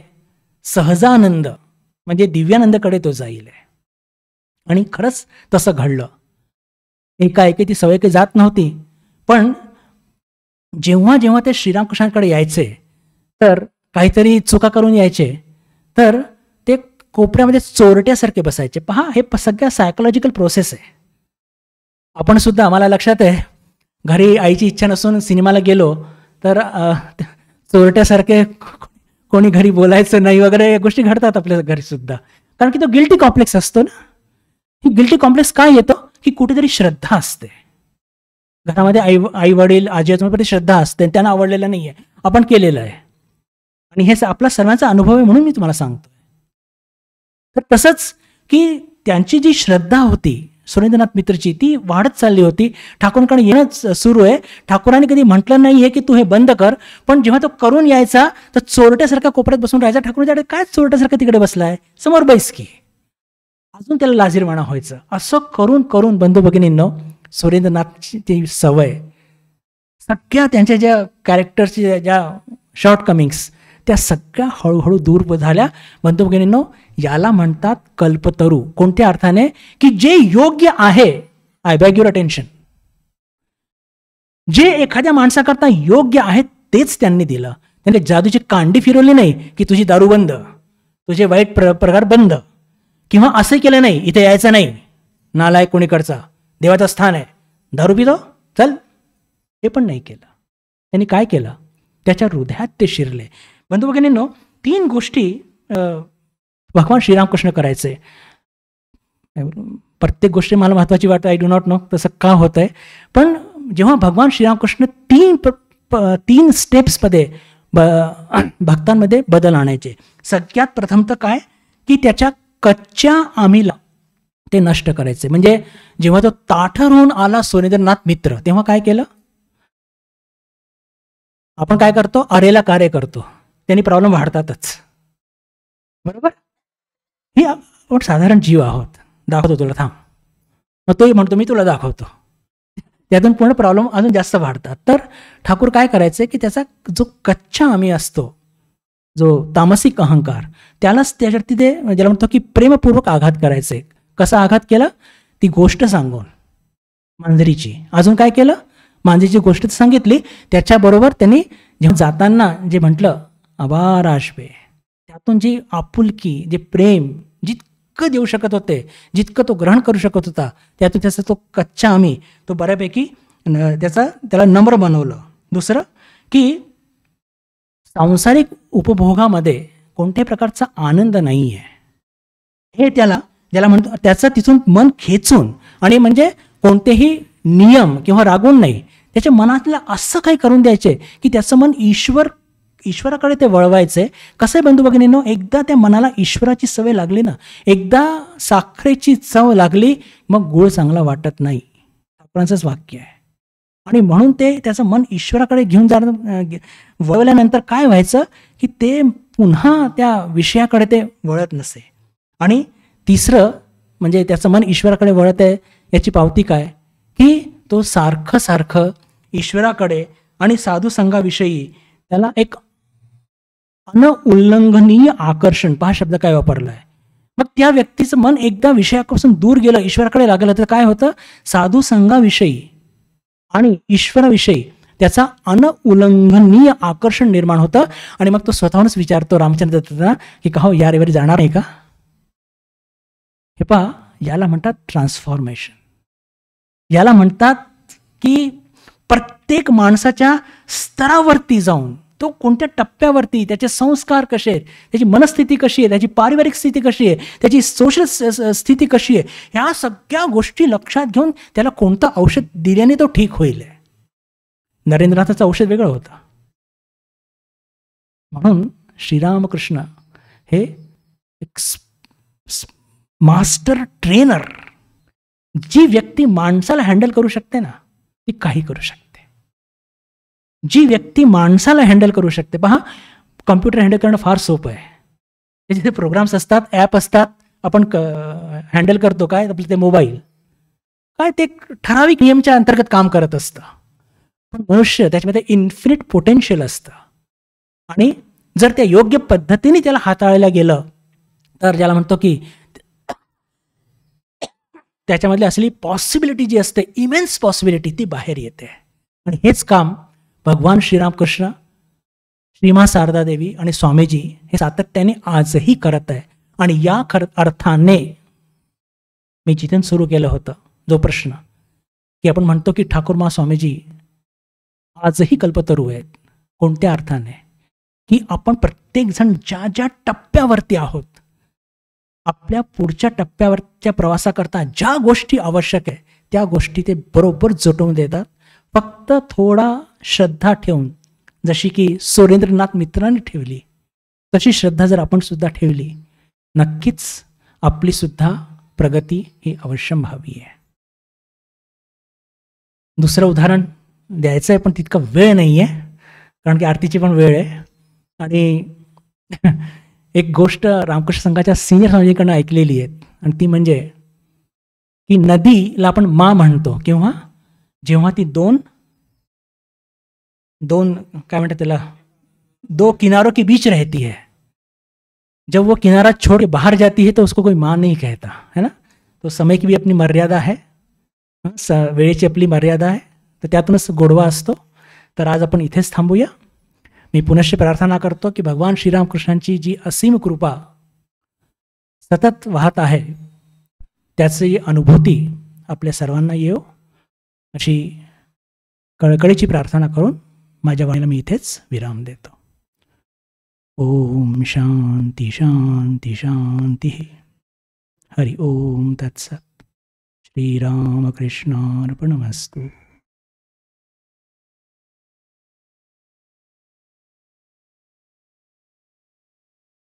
सहजानंद म्हणजे दिव्यानंदकडे तो जाईल. आणि खरंच तसं घडलं. एकाएकी ती सवय काही जात नव्हती, पण जेव्हा जेव्हा ते श्रीरामकृष्णांकडे यायचे तर काहीतरी चुका करून यायचे, तर ते कोपऱ्यामध्ये चोरट्यासारखे बसायचे. पहा, हे सगळ्या सायकोलॉजिकल प्रोसेस आहे. आपण सुद्धा, आम्हाला लक्षात आहे, घरी आईची इच्छा नसून सिनेमाला गेलो तर चोरट्यासारखे कोणी घरी बोलायचं नाही वगैरे, या गोष्टी घडतात आपल्या घरी सुद्धा. कारण की तो गिल्टी कॉम्प्लेक्स असतो ना. ही गिल्टी कॉम्प्लेक्स काय येतो की कुठेतरी श्रद्धा असते घरामध्ये, आई वडील आजी आजोबांमध्ये श्रद्धा असते, त्यांना आवडलेलं नाही आहे, आपण केलेलं आहे, आणि हे आपला सर्वांचा अनुभव आहे म्हणून मी तुम्हाला सांगतो. तर तसंच की त्यांची जी श्रद्धा होती सुरेंद्रनाथ मित्रची ती वाढत चालली होती. ठाकूरांकडे येणंच सुरू आहे. ठाकूरांनी कधी म्हटलं नाही आहे की तू हे बंद कर, पण जेव्हा तो करून यायचा तर चोरट्यासारखा कोपऱ्यात बसून राहायचा. ठाकूरांच्या काय चोरट्यासारखा तिकडे बसलाय, समोर बैस की, अजून त्याला लाजीरवाणा व्हायचं. असं करून करून बंधू भगिनींनो सुरेंद्रनाथची ती सवय, सगळ्या त्यांच्या ज्या कॅरेक्टरची ज्या शॉर्टकमिंग्स त्या सगळ्या हळूहळू दूर झाल्या. बंधू भगिनींनो, याला म्हणतात कल्पतरू. कोणत्या अर्थाने की जे योग्य आहे, आय बॅग युअर अटेन्शन, जे एखाद्या माणसाकरता योग्य आहे तेच त्यांनी दिलं. त्यांनी जादूची कांडी फिरवली नाही की तुझी दारू बंद, तुझे वाईट प्रकार बंद, किंवा असं केलं नाही इथे यायचं नाही, नालायक कोणीकडचा, देवाचं स्थान आहे, दारू पितो चल, हे पण नाही केलं. त्यांनी काय केलं, त्याच्या हृदयात ते शिरले. बंधू भगिनींनो, 3 गोष्टी भगवान श्रीरामकृष्ण करायचे. प्रत्येक गोष्टी मला महत्त्वाची वाटते, आय डू नॉट नो तसं का होतं आहे, पण जेव्हा भगवान श्रीरामकृष्ण 3 स्टेप्समध्ये भक्तांमध्ये बदल आणायचे. सगळ्यात प्रथम तर काय की त्याच्या कच्च्या आम्हीला ते नष्ट करायचे. म्हणजे जेव्हा तो ताठर होऊन आला सुरेंद्रनाथ मित्र, तेव्हा काय केलं, आपण काय करतो, अरेला कार्य करतो, त्यांनी प्रॉब्लेम वाढतातच, बरोबर. हे आपण साधारण जीव आहोत. दाखवतो तुला, थांब, मग तोही म्हणतो मी तुला दाखवतो. त्यातून पूर्ण प्रॉब्लेम अजून जास्त वाढतात. तर ठाकूर काय करायचे की त्याचा जो कच्चा आम्ही असतो, जो तामसिक अहंकार, त्यालाच त्याच्यावरती ते ज्याला म्हणतो की प्रेमपूर्वक आघात करायचे. कसा आघात केला? ती गोष्ट सांगून, मांजरीची. अजून काय केलं? मांजरीची गोष्ट सांगितली, त्याच्याबरोबर त्यांनी जेव्हा जाताना जे म्हटलं अबार आशबे, त्यातून जी आपुलकी, जे प्रेम जितकं देऊ शकत होते, जितकं तो ग्रहण करू शकत होता, त्यातून त्याचा तो कच्चा आम्ही तो बऱ्यापैकी त्याला नम्र बनवलं. दुसरं की सांसारिक उपभोगामध्ये कोणत्याही प्रकारचा आनंद नाही आहे, हे ज्याला म्हणतो, त्याचं तिथून मन खेचून, आणि म्हणजे कोणतेही नियम किंवा रागून नाही, त्याच्या मनातलं असं काही करून द्यायचे की त्याचं मन ईश्वराकडे ते वळवायचे. कसं आहे बंधू भगिनींनो, एकदा त्या मनाला ईश्वराची सवय लागली ना, एकदा साखरेची चव लागली, मग गुळ चांगला वाटत नाही, ठाकूरांचंच वाक्य आहे. आणि म्हणून ते त्याचं मन ईश्वराकडे घेऊन वळवल्यानंतर काय व्हायचं की ते पुन्हा त्या विषयाकडे ते वळत नसे. आणि तिसरं म्हणजे त्याचं मन ईश्वराकडे वळत आहे याची पावती काय की तो सारखं सारखं ईश्वराकडे आणि साधुसंगाविषयी त्याला एक अनउल्लंघनीय आकर्षण, पहा शब्द काय वापरला आहे. मग त्या व्यक्तीचं मन एकदा विषयापासून दूर गेलं, ईश्वराकडे लागलं, तर काय होतं? साधुसंगाविषयी आणि ईश्वराविषयी त्याचा अनउल्लंघनीय आकर्षण निर्माण होतं. आणि मग तो स्वतःहूनच विचारतो रामचंद्र दत्तांना की का हो या रविवारी जाणार आहे का? हे पहा, याला म्हणतात ट्रान्सफॉर्मेशन. याला म्हणतात की प्रत्येक माणसाच्या स्तरावरती जाऊन, तो कोणत्या टप्प्यावरती, त्याचे संस्कार कसे आहेत, त्याची मनस्थिती कशी आहे, त्याची पारिवारिक स्थिती कशी आहे, त्याची सोशल स्थिती कशी आहे, ह्या सगळ्या गोष्टी लक्षात घेऊन त्याला कोणतं औषध दिल्याने तो ठीक होईल. नरेंद्रनाथाचं औषध वेगळं होतं. म्हणून श्रीरामकृष्ण हे एक मास्टर ट्रेनर, जी व्यक्ती माणसाला हँडल करू शकते ना, ती काही करू शकते. जी व्यक्ती माणसाला हँडल करू शकते, पहा कम्प्युटर हँडल करणं फार सोपं आहे. त्याचे जे प्रोग्राम्स असतात, ॲप असतात, आपण हँडल करतो काय, आपलं ते मोबाईल काय, ते ठराविक नियमच्या अंतर्गत काम करत असतं. पण मनुष्य त्याच्यामध्ये इन्फिनिट पोटेन्शियल असतं. आणि जर त्या योग्य पद्धतीने त्याला हाताळायला गेलं तर ज्याला म्हणतो की त्याच्यामधली असली पॉसिबिलिटी जी असते, इमेन्स पॉसिबिलिटी, ती बाहेर येते. आणि हेच काम भगवान श्रीरामकृष्ण, श्रीमा शारदा देवी आणि स्वामीजी हे सातत्याने आजही करत आहे. आणि या अर्थाने मी जिथून सुरू केलं होतं जो प्रश्न की आपण म्हणतो की ठाकूर स्वामीजी आजही कल्पतरू आहेत, कोणत्या अर्थाने की आपण प्रत्येकजण ज्या ज्या टप्प्यावरती आहोत, आपल्या पुढच्या टप्प्यावरच्या प्रवासाकरता ज्या गोष्टी आवश्यक आहे त्या गोष्टी ते बरोबर जुटवून देतात. फक्त थोडा श्रद्धा ठेवून, जशी की सुरेंद्रनाथ मित्रांनी ठेवली, तशी श्रद्धा जर आपण सुद्धा ठेवली, नक्कीच आपली सुद्धा प्रगती ही अवश्य व्हावी आहे. दुसरं उदाहरण द्यायचं आहे पण तितका वेळ नाही आहे, कारण की आरतीची पण वेळ आहे. आणि एक गोष्ट रामकृष्ण संघाच्या सिनियर स्वामीजीकडनं ऐकलेली आहे, आणि ती म्हणजे की नदीला आपण माँ म्हणतो किंवा जेव्हा ती दोन काय म्हणतात त्याला, दो किनारों के बीच रहती है, जब वो किनारा छोड़ के बाहर जाती है तो उसको कोई माँ नहीं कहता है ना. तो समय की भी अपनी मर्यादा है, वेळेची आपली मर्यादा आहे, तर त्यातूनच गोडवा असतो. तर आज आपण इथेच थांबूया. मी पुनश्च प्रार्थना करतो की भगवान श्रीरामकृष्णांची जी असीम कृपा सतत वाहत आहे त्याची अनुभूती आपल्या सर्वांना येऊ, अशी कळकळीची प्रार्थना करून माझ्या वाणीला मी इथेच विराम देतो. ओम शांती शांती शांती. हरि ओम तत्सत. श्रीरामकृष्णार्पणमस्तु.